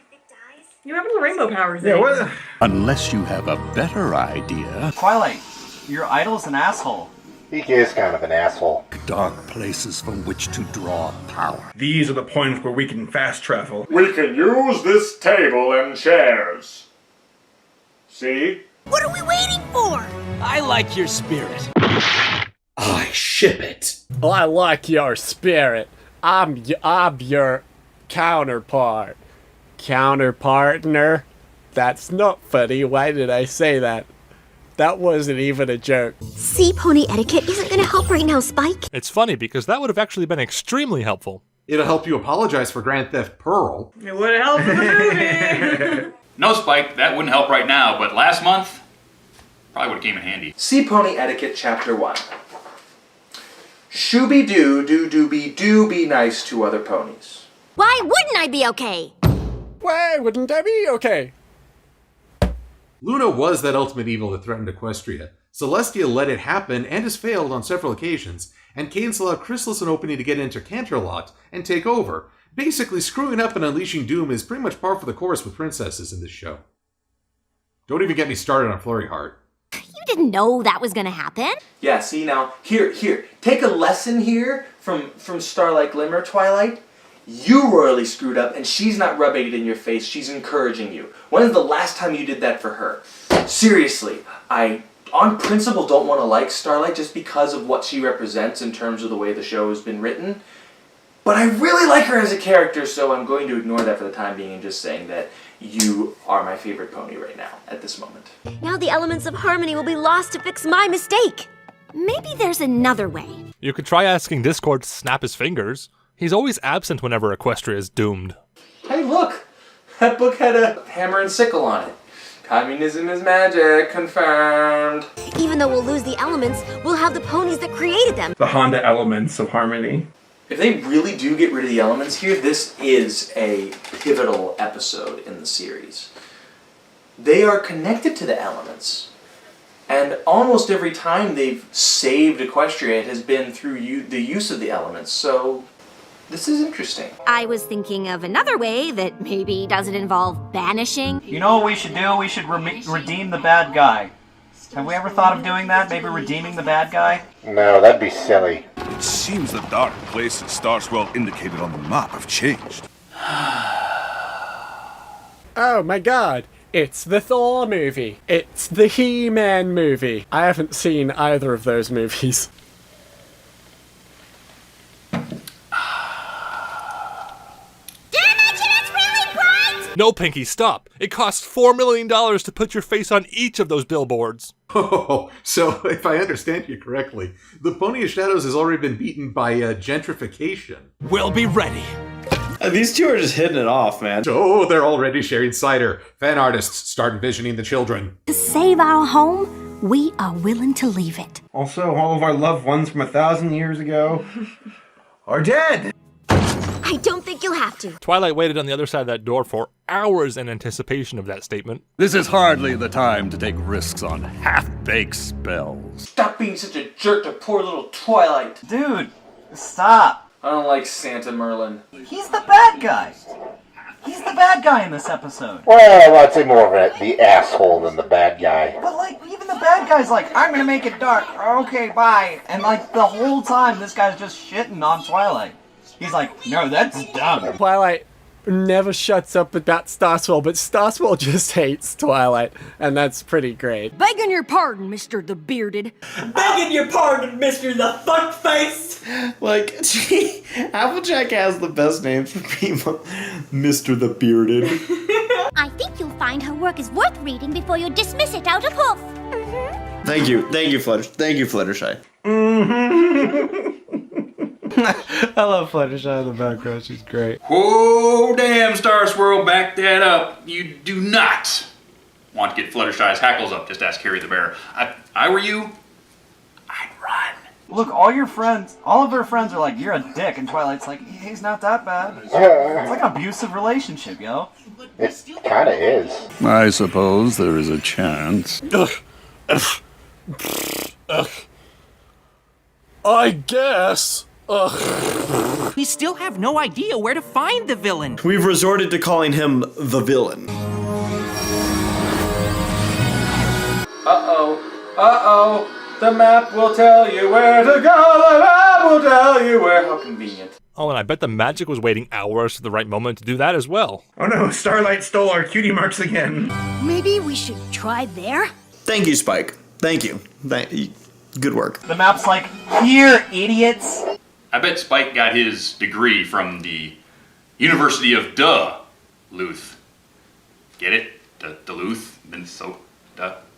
You have the rainbow powers. Yeah, what? Unless you have a better idea. Twilight, your idol's an asshole. He is kind of an asshole. Dark places from which to draw power. These are the points where we can fast travel. We can use this table and chairs. See? What are we waiting for? I like your spirit. I ship it. I like your spirit. I'm your counterpart. Counterpartner? That's not funny. Why did I say that? That wasn't even a joke. Sea pony etiquette isn't gonna help right now, Spike. It's funny because that would have actually been extremely helpful. It'll help you apologize for Grand Theft Pearl. It would help in the movie. No, Spike, that wouldn't help right now, but last month, probably would have came in handy. Sea Pony Etiquette Chapter 1. Shooby-doo, doo-dooby-doo, be nice to other ponies. Why wouldn't I be okay? Why wouldn't I be okay? Luna was that ultimate evil that threatened Equestria. Celestia let it happen and has failed on several occasions, and Cadence allowed Chrysalis an opening to get into Canterlot and take over. Basically, screwing up and unleashing doom is pretty much par for the course with princesses in this show. Don't even get me started on Flurry Heart. You didn't know that was gonna happen. Yeah, see now, here, take a lesson here from Starlight Glimmer, Twilight. You royally screwed up, and she's not rubbing it in your face, she's encouraging you. When is the last time you did that for her? Seriously, I, on principle, don't want to like Starlight just because of what she represents in terms of the way the show has been written. But I really like her as a character, so I'm going to ignore that for the time being and just saying that you are my favorite pony right now, at this moment. Now the elements of harmony will be lost to fix my mistake. Maybe there's another way. You could try asking Discord to snap his fingers. He's always absent whenever Equestria is doomed. Hey, look! That book had a hammer and sickle on it. Communism is magic, confirmed. Even though we'll lose the elements, we'll have the ponies that created them. The Honda elements of harmony. If they really do get rid of the elements here, this is a pivotal episode in the series. They are connected to the elements. And almost every time they've saved Equestria, it has been through the use of the elements, so this is interesting. I was thinking of another way that maybe doesn't involve banishing. You know what we should do? We should redeem the bad guy. Have we ever thought of doing that? Maybe redeeming the bad guy? No, that'd be silly. It seems the dark places Star Swirl indicated on the map have changed. Oh my god, it's the Thor movie. It's the He-Man movie. I haven't seen either of those movies. No, Pinky, stop. It costs $4 million to put your face on each of those billboards. Oh, so if I understand you correctly, the Pony of Shadows has already been beaten by gentrification. We'll be ready. These two are just hitting it off, man. Oh, they're already sharing cider. Fan artists start envisioning the children. To save our home, we are willing to leave it. Also, all of our loved ones from 1,000 years ago are dead. I I don't think you'll have to. Twilight waited on the other side of that door for hours in anticipation of that statement. This is hardly the time to take risks on half-baked spells. Stop being such a jerk to poor little Twilight. Dude, stop. I don't like Santa Merlin. He's the bad guy. He's the bad guy in this episode. Well, I'd say more of the asshole than the bad guy. But, like, even the bad guy's like, I'm gonna make it dark. Okay, bye. And, like, the whole time, this guy's just shitting on Twilight. He's like, no, that's dumb. Twilight never shuts up about Starswell, but Starswell just hates Twilight, and that's pretty great. Begging your pardon, Mr. the Bearded. Begging your pardon, Mr. the Fuckface! Like, gee, Applejack has the best names for people. Mr. the Bearded. I think you'll find her work is worth reading before you dismiss it out of hoof. Thank you, Fluttershy. I love Fluttershy in the background, she's great. Whoa, damn, Star Swirl, back that up. You do not want to get Fluttershy's hackles up, just ask Harry the Bear. I were you, I'd run. Look, all of her friends are like, you're a dick, and Twilight's like, he's not that bad. It's like an abusive relationship, yo. It kinda is. I suppose there is a chance. I guess. We still have no idea where to find the villain. We've resorted to calling him the villain. Uh-oh. The map will tell you where to go. The map will tell you where. How convenient. Oh, and I bet the magic was waiting hours for the right moment to do that as well. Oh no, Starlight stole our cutie marks again. Maybe we should try there? Thank you, Spike. Thank you. Good work. The map's like, here, idiots. I bet Spike got his degree from the University of Duluth. Get it? Duluth? Minnesota?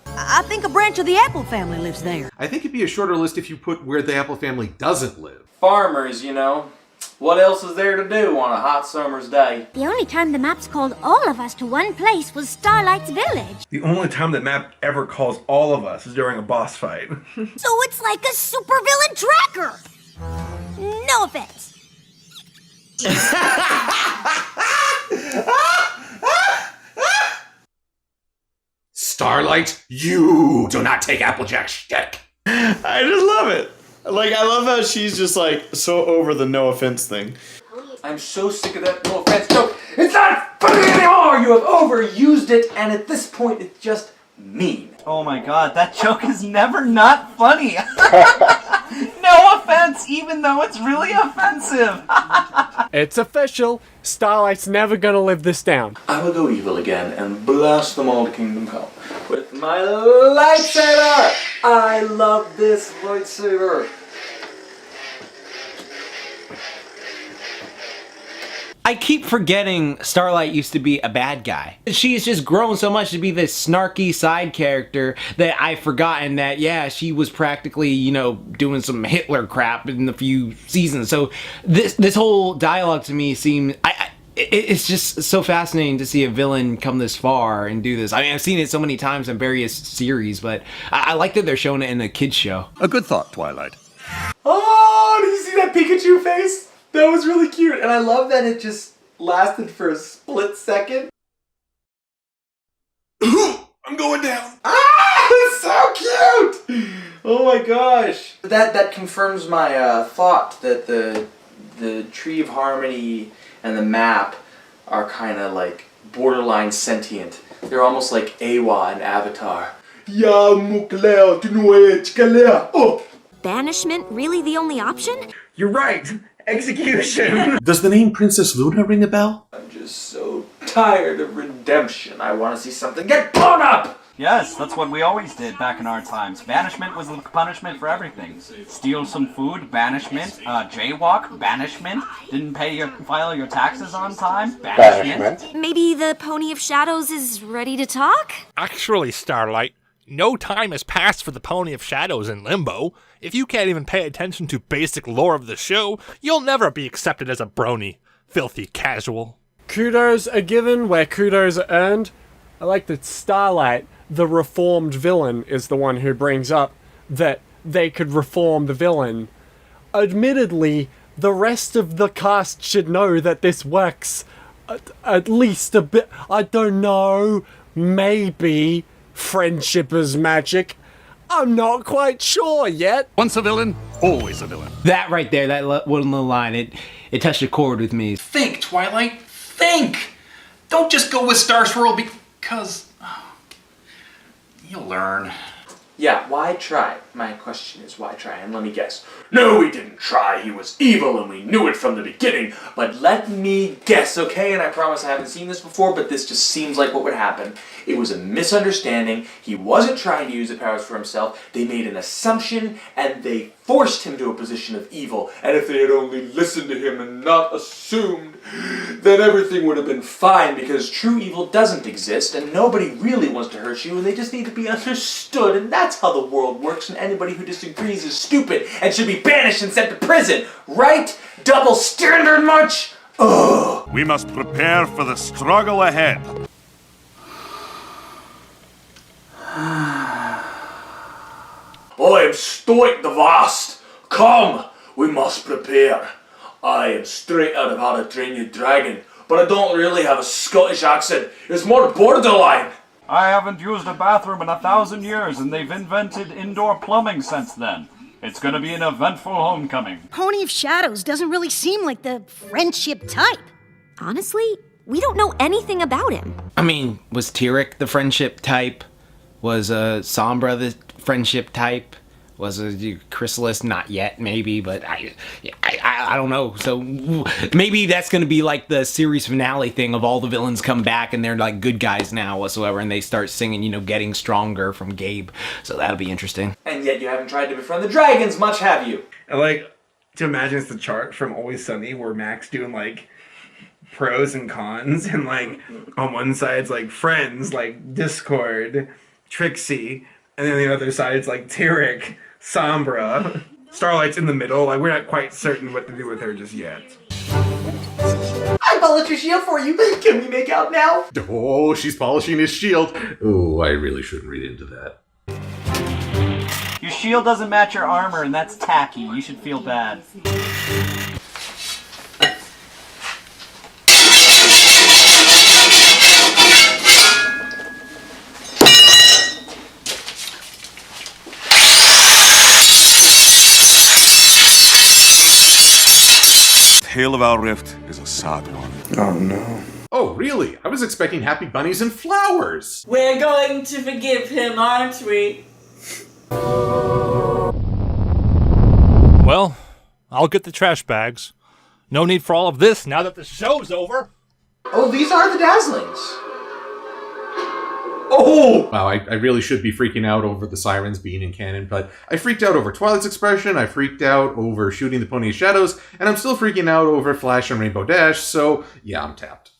I think a branch of the Apple family lives there. I think it'd be a shorter list if you put where the Apple family doesn't live. Farmers, you know. What else is there to do on a hot summer's day? The only time the maps called all of us to one place was Starlight's village. The only time that map ever calls all of us is during a boss fight. So it's like a supervillain tracker. No offense. Starlight, you do not take Applejack's shtick. I just love it. Like, I love how she's just like so over the no offense thing. I'm so sick of that no offense joke. It's not funny anymore! You have overused it, and at this point, it's just mean. Oh my god, that joke is never not funny. No offense, even though it's really offensive. It's official. Starlight's never gonna live this down. I will go evil again and blast them all to kingdom come. With my lightsaber! I love this lightsaber. I keep forgetting Starlight used to be a bad guy. She's just grown so much to be this snarky side character that I've forgotten that, yeah, she was practically, you know, doing some Hitler crap in a few seasons. So this whole dialogue to me seems... It's just so fascinating to see a villain come this far and do this. I mean, I've seen it so many times in various series, but I like that they're showing it in a kid's show. A good thought, Twilight. Oh, did you see that Pikachu face? That was really cute, and I love that it just lasted for a split second. I'm going down. Ah, it's so cute! Oh my gosh. That confirms my thought that the Tree of Harmony and the map are kind of like borderline sentient. They're almost like Awa and Avatar. Banishment really the only option? You're right. Execution. Does the name Princess Luna ring a bell? I'm just so tired of redemption. I want to see something get blown up! Yes, that's what we always did back in our times. Banishment was the punishment for everything. Steal some food, banishment. Jaywalk, banishment. Didn't file your taxes on time, banishment. Maybe the Pony of Shadows is ready to talk? Actually, Starlight, no time has passed for the Pony of Shadows in Limbo. If you can't even pay attention to basic lore of the show, you'll never be accepted as a brony. Filthy casual. Kudos are given where kudos are earned. I like that Starlight, the reformed villain, is the one who brings up that they could reform the villain. Admittedly, the rest of the cast should know that this works at least a bit. I don't know, maybe friendship is magic. I'm not quite sure yet. Once a villain, always a villain. That right there, that one little line, it touched a chord with me. Think, Twilight, think! Don't just go with Star Swirl because... you'll learn. Yeah, why try? My question is, why try? And let me guess. No, we didn't try. He was evil and we knew it from the beginning. But let me guess, okay? And I promise I haven't seen this before, but this just seems like what would happen. It was a misunderstanding. He wasn't trying to use the powers for himself. They made an assumption and they forced him to a position of evil. And if they had only listened to him and not assumed, then everything would have been fine, because true evil doesn't exist and nobody really wants to hurt you and they just need to be understood, and that's how the world works, and anybody who disagrees is stupid and should be banished and sent to prison, right? Double standard much? Ugh. We must prepare for the struggle ahead. I am Stoic the Vast. Come, we must prepare. I am straight out of How to Train Your Dragon, but I don't really have a Scottish accent. It's more borderline. I haven't used a bathroom in 1,000 years, and they've invented indoor plumbing since then. It's gonna be an eventful homecoming. Pony of Shadows doesn't really seem like the friendship type. Honestly, we don't know anything about him. I mean, was Tyrek the friendship type? Was Sombra the friendship type? Was a Chrysalis? Not yet, maybe, but I don't know. So maybe that's going to be like the series finale thing of all the villains come back and they're like good guys now whatsoever, and they start singing, you know, Getting Stronger from Gabe. So that'll be interesting. And yet you haven't tried to befriend the dragons much, have you? I like to imagine it's the chart from Always Sunny where Mac's doing like pros and cons, and like on one side it's like friends, like Discord, Trixie, and then the other side it's like Tyrek, Sombra. Starlight's in the middle. Like, we're not quite certain what to do with her just yet. I polished your shield for you. Can we make out now? Oh, she's polishing his shield. Oh, I really shouldn't read into that. Your shield doesn't match your armor, and that's tacky. You should feel bad. The tale of our rift is a sad one. Oh no. Oh, really? I was expecting happy bunnies and flowers. We're going to forgive him, aren't we? Well, I'll get the trash bags. No need for all of this now that the show's over. Oh, these are the Dazzlings. Oh! Wow, I really should be freaking out over the sirens being in canon, but I freaked out over Twilight's expression, I freaked out over shooting the Pony of Shadows, and I'm still freaking out over Flash and Rainbow Dash, so yeah, I'm tapped.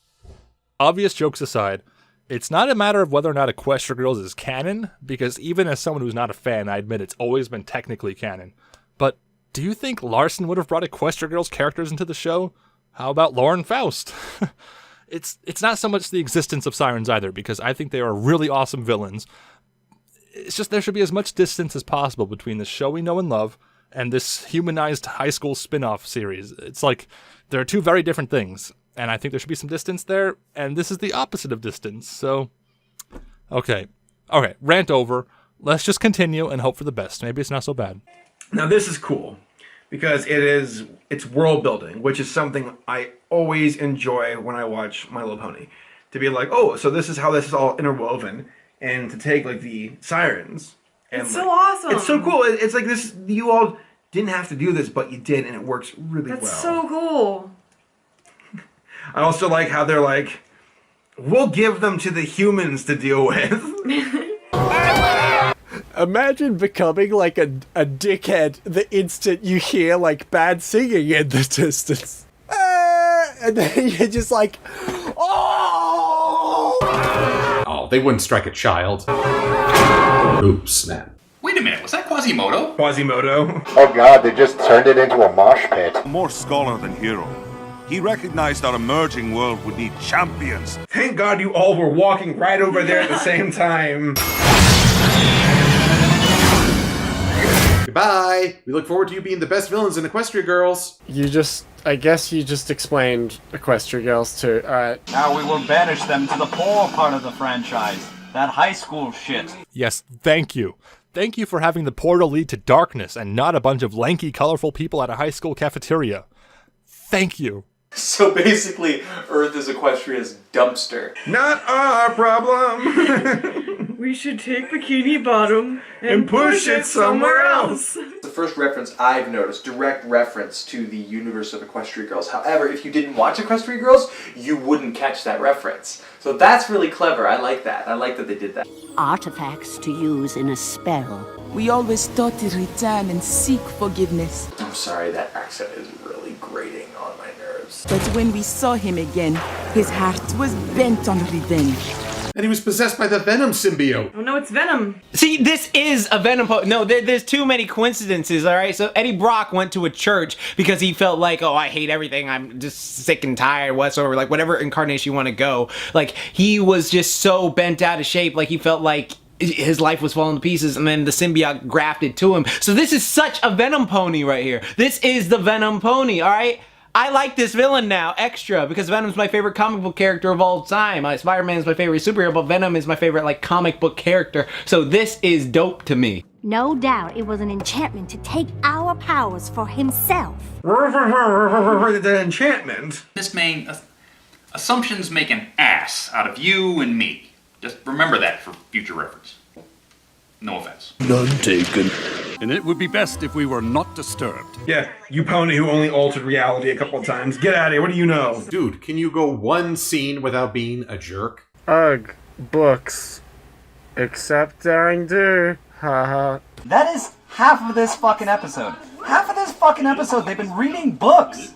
Obvious jokes aside, it's not a matter of whether or not Equestria Girls is canon, because even as someone who's not a fan, I admit it's always been technically canon. But do you think Larson would have brought Equestria Girls characters into the show? How about Lauren Faust? It's not so much the existence of sirens either, because I think they are really awesome villains. It's just there should be as much distance as possible between the show we know and love and this humanized high school spin-off series. It's like there are two very different things, and I think there should be some distance there, and this is the opposite of distance, so... Okay, rant over. Let's just continue and hope for the best. Maybe it's not so bad. Now this is cool, because it's world building, which is something I always enjoy when I watch My Little Pony. To be like, oh, so this is how this is all interwoven, and to take like the sirens. And, it's so awesome. It's so cool. It's like this. You all didn't have to do this, but you did, and it works really well. That's so cool. I also like how they're like, we'll give them to the humans to deal with. Imagine becoming like a dickhead the instant you hear like bad singing in the distance. And then you're just like, oh! Oh, they wouldn't strike a child. Oops, man. Wait a minute, was that Quasimodo? Quasimodo. Oh god, they just turned it into a mosh pit. More scholar than hero. He recognized our emerging world would need champions. Thank God you all were walking right over there at the same time. Goodbye. We look forward to you being the best villains in Equestria Girls. I guess you just explained Equestria Girls too. Alright. Now we will banish them to the poor part of the franchise. That high school shit. Yes, thank you. Thank you for having the portal lead to darkness and not a bunch of lanky, colorful people at a high school cafeteria. Thank you. So basically, Earth is Equestria's dumpster. Not our problem. We should take Bikini Bottom and push it somewhere else. The first reference I've noticed, direct reference to the universe of Equestria Girls. However, if you didn't watch Equestria Girls, you wouldn't catch that reference. So that's really clever. I like that. I like that they did that. Artifacts to use in a spell. We always thought to return and seek forgiveness. I'm sorry, that accent is really grating on my nerves. But when we saw him again, his heart was bent on revenge. And he was possessed by the Venom symbiote. Oh no, it's Venom. See, this is a Venom No, there's too many coincidences, alright? So Eddie Brock went to a church because he felt like, oh, I hate everything. I'm just sick and tired, whatsoever. Like, whatever incarnation you want to go. Like, he was just so bent out of shape. Like, he felt like his life was falling to pieces, and then the symbiote grafted to him. So this is such a Venom pony right here. This is the Venom pony, alright? I like this villain now, extra, because Venom's my favorite comic book character of all time. Spider-Man's my favorite superhero, but Venom is my favorite, like, comic book character. So this is dope to me. No doubt it was an enchantment to take our powers for himself. The enchantment? Miss Main, assumptions make an ass out of you and me. Just remember that for future reference. No offense. None taken. And it would be best if we were not disturbed. Yeah, you pony who only altered reality a couple of times. Get out of here, what do you know? Dude, can you go one scene without being a jerk? Ugh, books. Except Daring Do. Haha. That is half of this fucking episode. Half of this fucking episode, they've been reading books.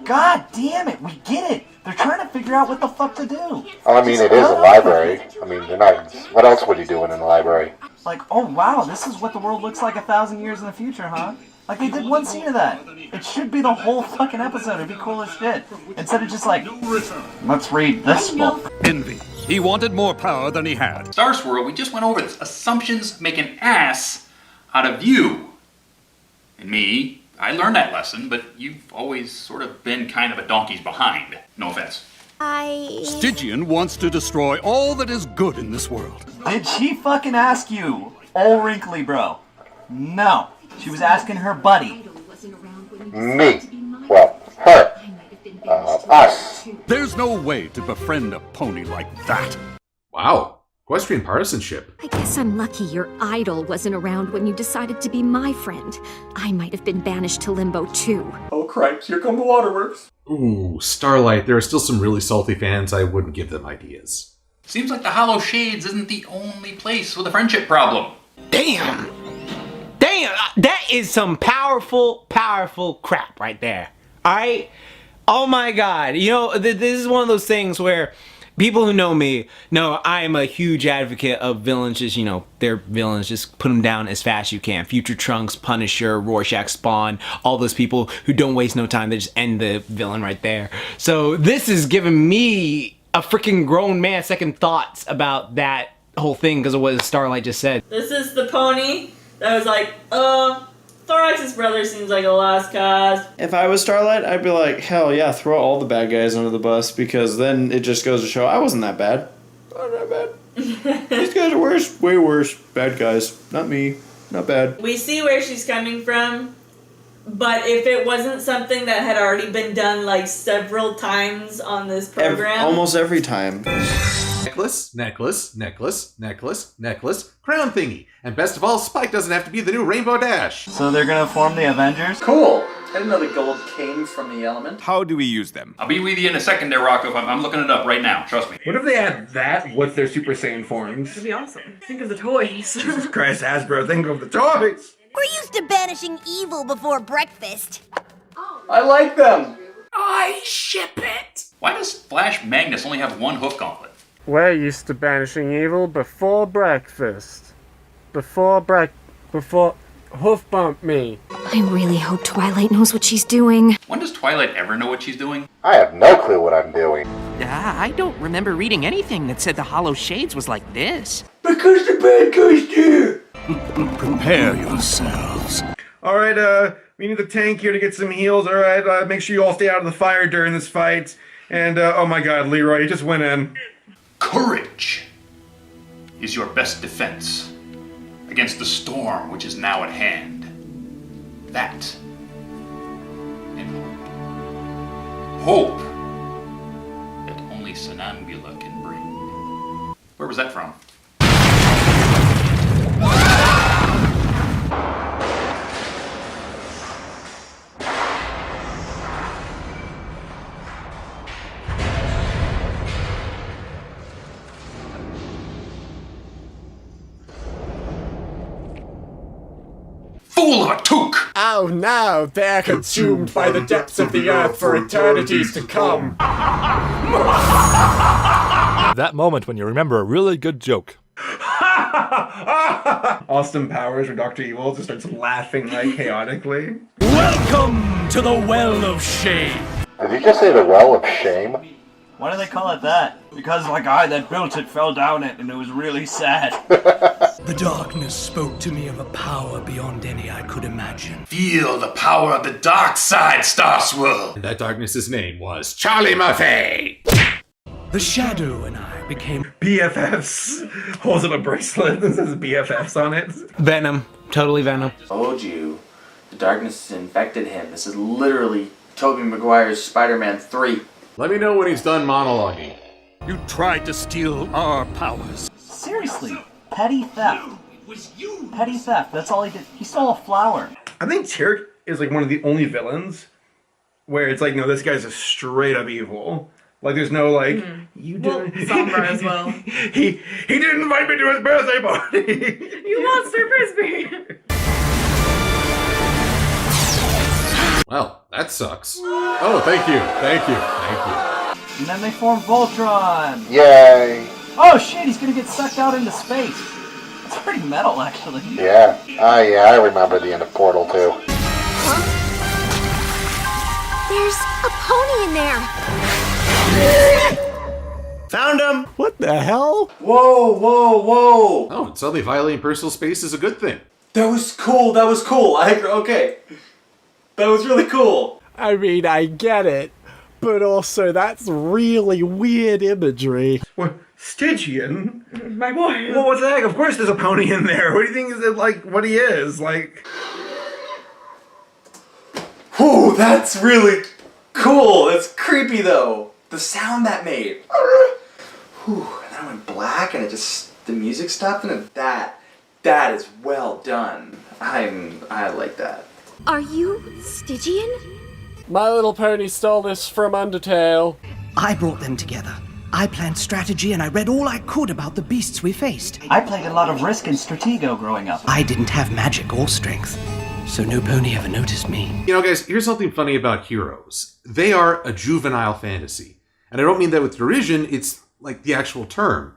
God damn it, we get it. They're trying to figure out what the fuck to do. I mean, it is a library. I mean, they're not. What else would you do in a library? Like, oh wow, this is what the world looks like 1,000 years in the future, huh? Like, they did one scene of that. It should be the whole fucking episode. It'd be cool as shit. Instead of just like, let's read this book. Envy. He wanted more power than he had. Star Swirl, we just went over this. Assumptions make an ass out of you. And me, I learned that lesson, but you've always sort of been kind of a donkey's behind. No offense. Stygian wants to destroy all that is good in this world. Did she fucking ask you, old wrinkly bro? No. She was asking her buddy. Me. Well, her. Us. There's no way to befriend a pony like that. Wow. Equestrian partisanship. I guess I'm lucky your idol wasn't around when you decided to be my friend. I might have been banished to Limbo too. Oh cripes, here come the waterworks. Ooh, Starlight. There are still some really salty fans. I wouldn't give them ideas. Seems like the Hollow Shades isn't the only place with a friendship problem. Damn! Damn! That is some powerful, powerful crap right there. Alright? Oh my god. You know, this is one of those things where people who know me know I am a huge advocate of villains. Just, you know, they're villains. Just put them down as fast as you can. Future Trunks, Punisher, Rorschach, Spawn, all those people who don't waste no time. They just end the villain right there. So this is giving me a freaking grown man second thoughts about that whole thing because of what Starlight just said. This is the pony that was like, Thorax's brother seems like a lost cause. If I was Starlight, I'd be like, hell yeah, throw all the bad guys under the bus, because then it just goes to show I wasn't that bad. Not that bad. These guys are worse, way worse. Bad guys. Not me. Not bad. We see where she's coming from, but if it wasn't something that had already been done like several times on this program. Almost every time. Necklace, necklace, necklace, necklace, necklace, crown thingy. And best of all, Spike doesn't have to be the new Rainbow Dash. So they're gonna form the Avengers? Cool. I didn't know the gold came from the element. How do we use them? I'll be with you in a second there, Rocco. I'm looking it up right now. Trust me. What if they had that with their Super Saiyan forms? That'd be awesome. Think of the toys. Jesus Christ, Hasbro, think of the toys! We're used to banishing evil before breakfast. I like them. I ship it. Why does Flash Magnus only have one hoof gauntlet? We're used to banishing evil before breakfast. Before hoof bump me. I really hope Twilight knows what she's doing. When does Twilight ever know what she's doing? I have no clue what I'm doing. I don't remember reading anything that said the Hollow Shades was like this. Because the bad guys do. Prepare yourselves. All right, we need the tank here to get some heals. All right, make sure you all stay out of the fire during this fight. And, oh my god, Leroy, you just went in. Courage is your best defense against the storm which is now at hand. That and hope. Hope that only Sonambula can bring. Where was that from? Fool of a toque! Oh no, they're consumed by the depths of the earth for eternities to come. That moment when you remember a really good joke. Austin Powers or Dr. Evil just starts laughing like chaotically. Welcome to the Well of Shame. Did you just say the Well of Shame? Why do they call it that? Because the guy that built it fell down it and it was really sad. The darkness spoke to me of a power beyond any I could imagine. Feel the power of the dark side, Starswirl. And that darkness's name was Charlie Murphy. The Shadow and I became BFFs. Holds up a bracelet that says BFFs on it. Venom. Totally Venom. Told you. The darkness infected him. This is literally Tobey Maguire's Spider-Man 3. Let me know when he's done monologuing. You tried to steal our powers. Seriously, petty theft. Petty theft, that's all he did. He stole a flower. I think Tyrk is like one of the only villains where it's like, no, this guy's a straight up evil. Like, there's no like, you didn't. Sombra as well. He didn't invite me to his birthday party. You monster frisbee. Well, that sucks. Oh, thank you. And then they formed Voltron. Yay. Oh shit, he's gonna get sucked out into space. That's pretty metal, actually. Yeah. Yeah, I remember the end of Portal too. There's a pony in there. Found him! What the hell? Whoa. Oh, suddenly violating personal space is a good thing. That was cool. Okay. That was really cool. I mean, I get it, but also that's really weird imagery. What? Stygian? My boy. Well, what the heck? Of course there's a pony in there. What do you think is it like what he is? Like... Whew, that's really cool. That's creepy though. The sound that made. Whew, and then it went black and the music stopped and that is well done. I like that. Are you Stygian? My Little Pony stole this from Undertale. I brought them together. I planned strategy and I read all I could about the beasts we faced. I played a lot of Risk and Stratego growing up. I didn't have magic or strength, so no pony ever noticed me. You know, guys, here's something funny about heroes. They are a juvenile fantasy. And I don't mean that with derision, it's like the actual term.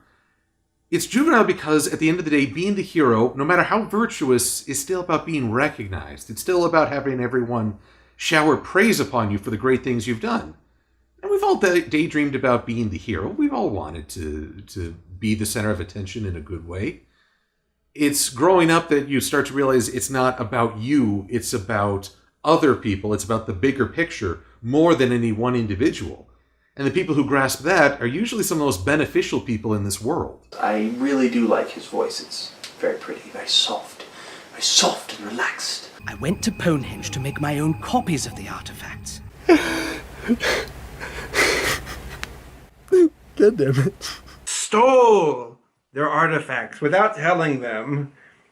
It's juvenile because at the end of the day, being the hero, no matter how virtuous, is still about being recognized. It's still about having everyone shower praise upon you for the great things you've done. And we've all daydreamed about being the hero. We've all wanted to be the center of attention in a good way. It's growing up that you start to realize it's not about you, it's about other people, it's about the bigger picture more than any one individual. And the people who grasp that are usually some of the most beneficial people in this world. I really do like his voice. It's very pretty, very soft and relaxed. I went to Ponehenge to make my own copies of the artifacts. God damn it. Stole their artifacts without telling them.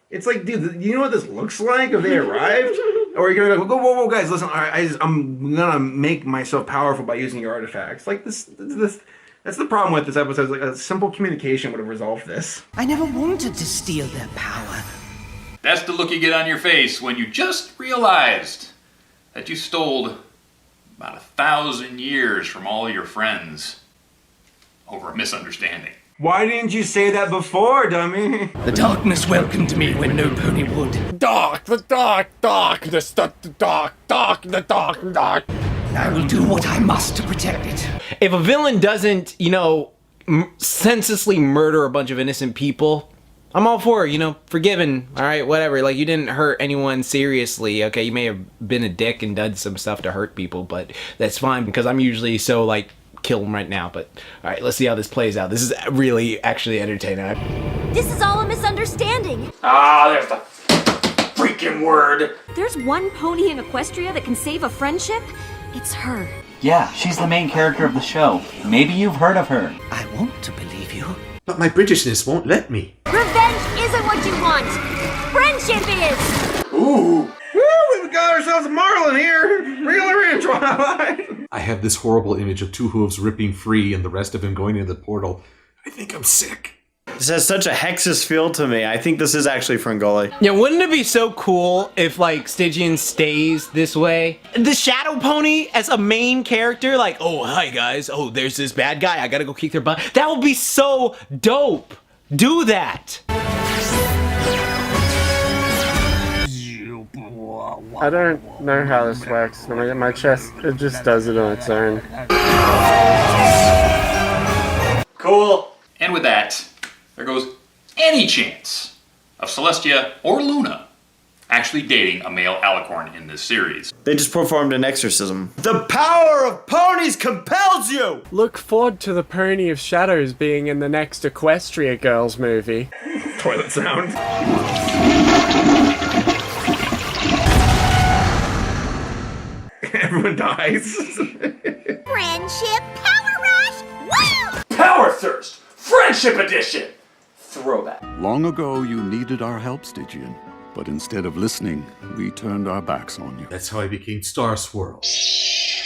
It's like, dude, you know what this looks like if they arrived? Or you're gonna go, whoa, guys, listen, I'm gonna make myself powerful by using your artifacts. Like, this that's the problem with this episode. Like, a simple communication would have resolved this. I never wanted to steal their power. That's the look you get on your face when you just realized that you stole about 1,000 years from all your friends over a misunderstanding. Why didn't you say that before, dummy? The darkness welcomed me when no pony would. The darkness, the dark. I will do what I must to protect it. If a villain doesn't, senselessly murder a bunch of innocent people, I'm all for, forgiven, all right, whatever. Like, you didn't hurt anyone seriously, okay? You may have been a dick and done some stuff to hurt people, but that's fine because I'm usually so, like, kill them right now. But, all right, let's see how this plays out. This is really actually entertaining. This is all a misunderstanding. Ah, there's the freaking word. There's one pony in Equestria that can save a friendship. It's her. Yeah, she's the main character of the show. Maybe you've heard of her. I want to believe you. But my Britishness won't let me. Revenge isn't what you want. Friendship is. Ooh. Woo, we've got ourselves a Marlin here. Reel her in, Twilight. I have this horrible image of Two Hooves ripping free and the rest of him going into the portal. I think I'm sick. This has such a Hexus feel to me. I think this is actually Frangoli. Yeah, wouldn't it be so cool if, like, Stygian stays this way? The Shadow Pony as a main character, like, oh, hi, guys. Oh, there's this bad guy. I gotta go kick their butt. That would be so dope. Do that. I don't know how this works. When I get my chest, it just does it on its own. Cool. And with that, there goes any chance of Celestia or Luna actually dating a male alicorn in this series. They just performed an exorcism. The power of ponies compels you! Look forward to the Pony of Shadows being in the next Equestria Girls movie. Toilet sound. Everyone dies. Friendship Power Rush. Woo! Power Thirst! Friendship Edition! Throwback. Long ago, you needed our help, Stygian. But instead of listening, we turned our backs on you. That's how I became Star Swirl.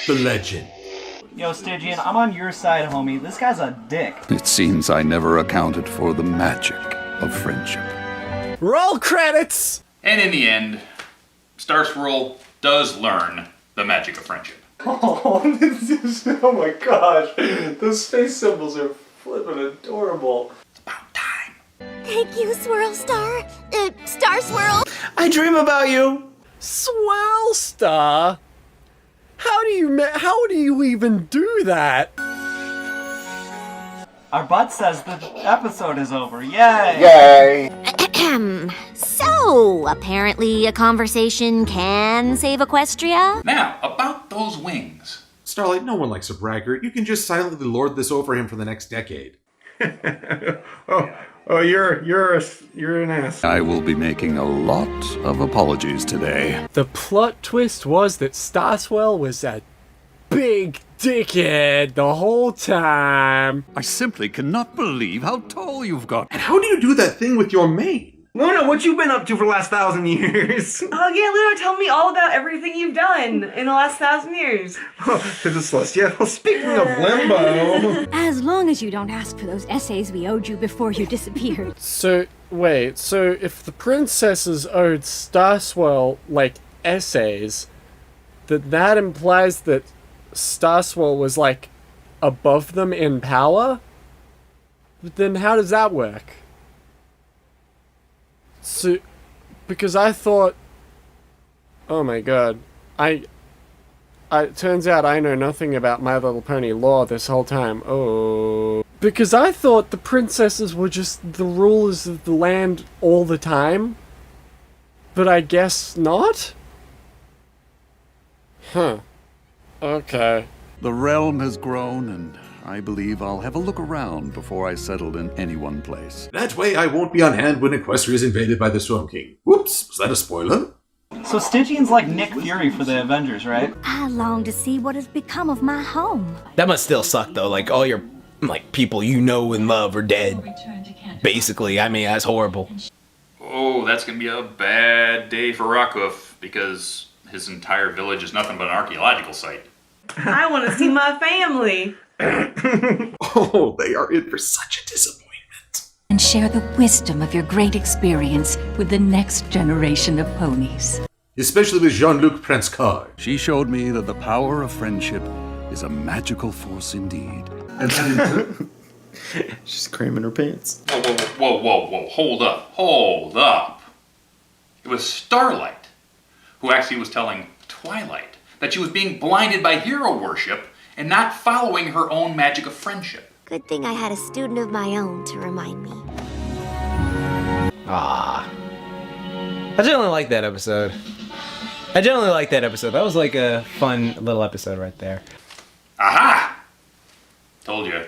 The legend. Yo, Stygian, I'm on your side, homie. This guy's a dick. It seems I never accounted for the magic of friendship. Roll credits! And in the end, Star Swirl does learn the magic of friendship. Oh, this is, oh my gosh. Those space symbols are flippin' adorable. Thank you, Swirl Star. Star Swirl. I dream about you. Swirl Star? How do you even do that? Our butt says the episode is over. Yay! Yay! So, apparently a conversation can save Equestria? Now, about those wings. Starlight, no one likes a braggart. You can just silently lord this over him for the next decade. Oh, you're an ass. I will be making a lot of apologies today. The plot twist was that Starswell was a big dickhead the whole time. I simply cannot believe how tall you've got. And how do you do that thing with your mane? Luna, what you been up to for the last 1,000 years? Oh yeah, Luna, tell me all about everything you've done in the last 1,000 years. To the Celestia. Well, speaking of limbo. As long as you don't ask for those essays we owed you before you disappeared. So, wait, so if the princesses owed Starswell, like, essays, that implies that Starswell was, like, above them in power? But then how does that work? So, because I thought, oh my god, it turns out I know nothing about My Little Pony lore this whole time. Oh. Because I thought the princesses were just the rulers of the land all the time. But I guess not? Huh. Okay. The realm has grown, and I believe I'll have a look around before I settle in any one place. That way I won't be on hand when Equestria is invaded by the Storm King. Whoops, was that a spoiler? So Stygian's like Nick Fury for the Avengers, right? I long to see what has become of my home. That must still suck, though. Like, all your, like, people you know and love are dead. Basically, I mean, that's horrible. Oh, that's gonna be a bad day for Rockhoof, because his entire village is nothing but an archaeological site. I want to see my family. Oh, they are in for such a disappointment. And share the wisdom of your great experience with the next generation of ponies. Especially with Jean-Luc Prince-Card. She showed me that the power of friendship is a magical force indeed. She's creaming her pants. Whoa, hold up. It was Starlight who actually was telling Twilight that she was being blinded by hero worship and not following her own magic of friendship. Good thing I had a student of my own to remind me. Ah. I generally like that episode. That was like a fun little episode right there. Aha! Told you.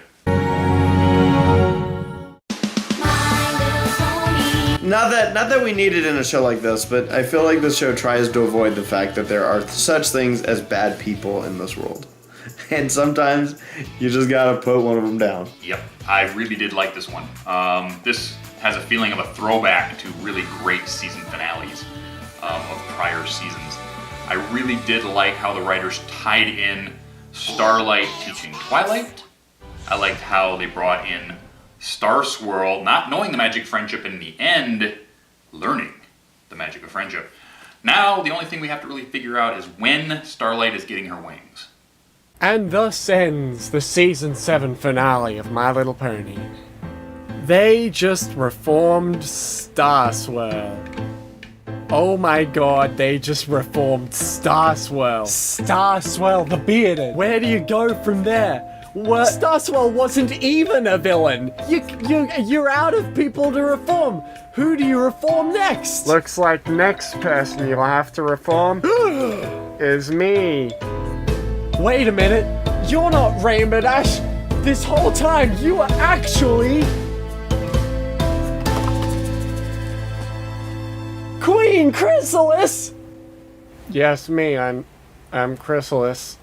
Not that we need it in a show like this, but I feel like this show tries to avoid the fact that there are such things as bad people in this world. And sometimes you just gotta put one of them down. Yep, I really did like this one. This has a feeling of a throwback to really great season finales of prior seasons. I really did like how the writers tied in Starlight teaching Twilight. I liked how they brought in Star Swirl, not knowing the magic of friendship, and in the end, learning the magic of friendship. Now, the only thing we have to really figure out is when Starlight is getting her wings. And thus ends the Season 7 finale of My Little Pony. They just reformed Star Swirl. Oh my god, they just reformed Star Swirl. Star Swirl the bearded. Where do you go from there? What? Star Swirl wasn't even a villain. You're out of people to reform. Who do you reform next? Looks like next person you'll have to reform is me. Wait a minute. You're not Rainbow Dash. This whole time you were actually Queen Chrysalis. Yes, me. I'm Chrysalis.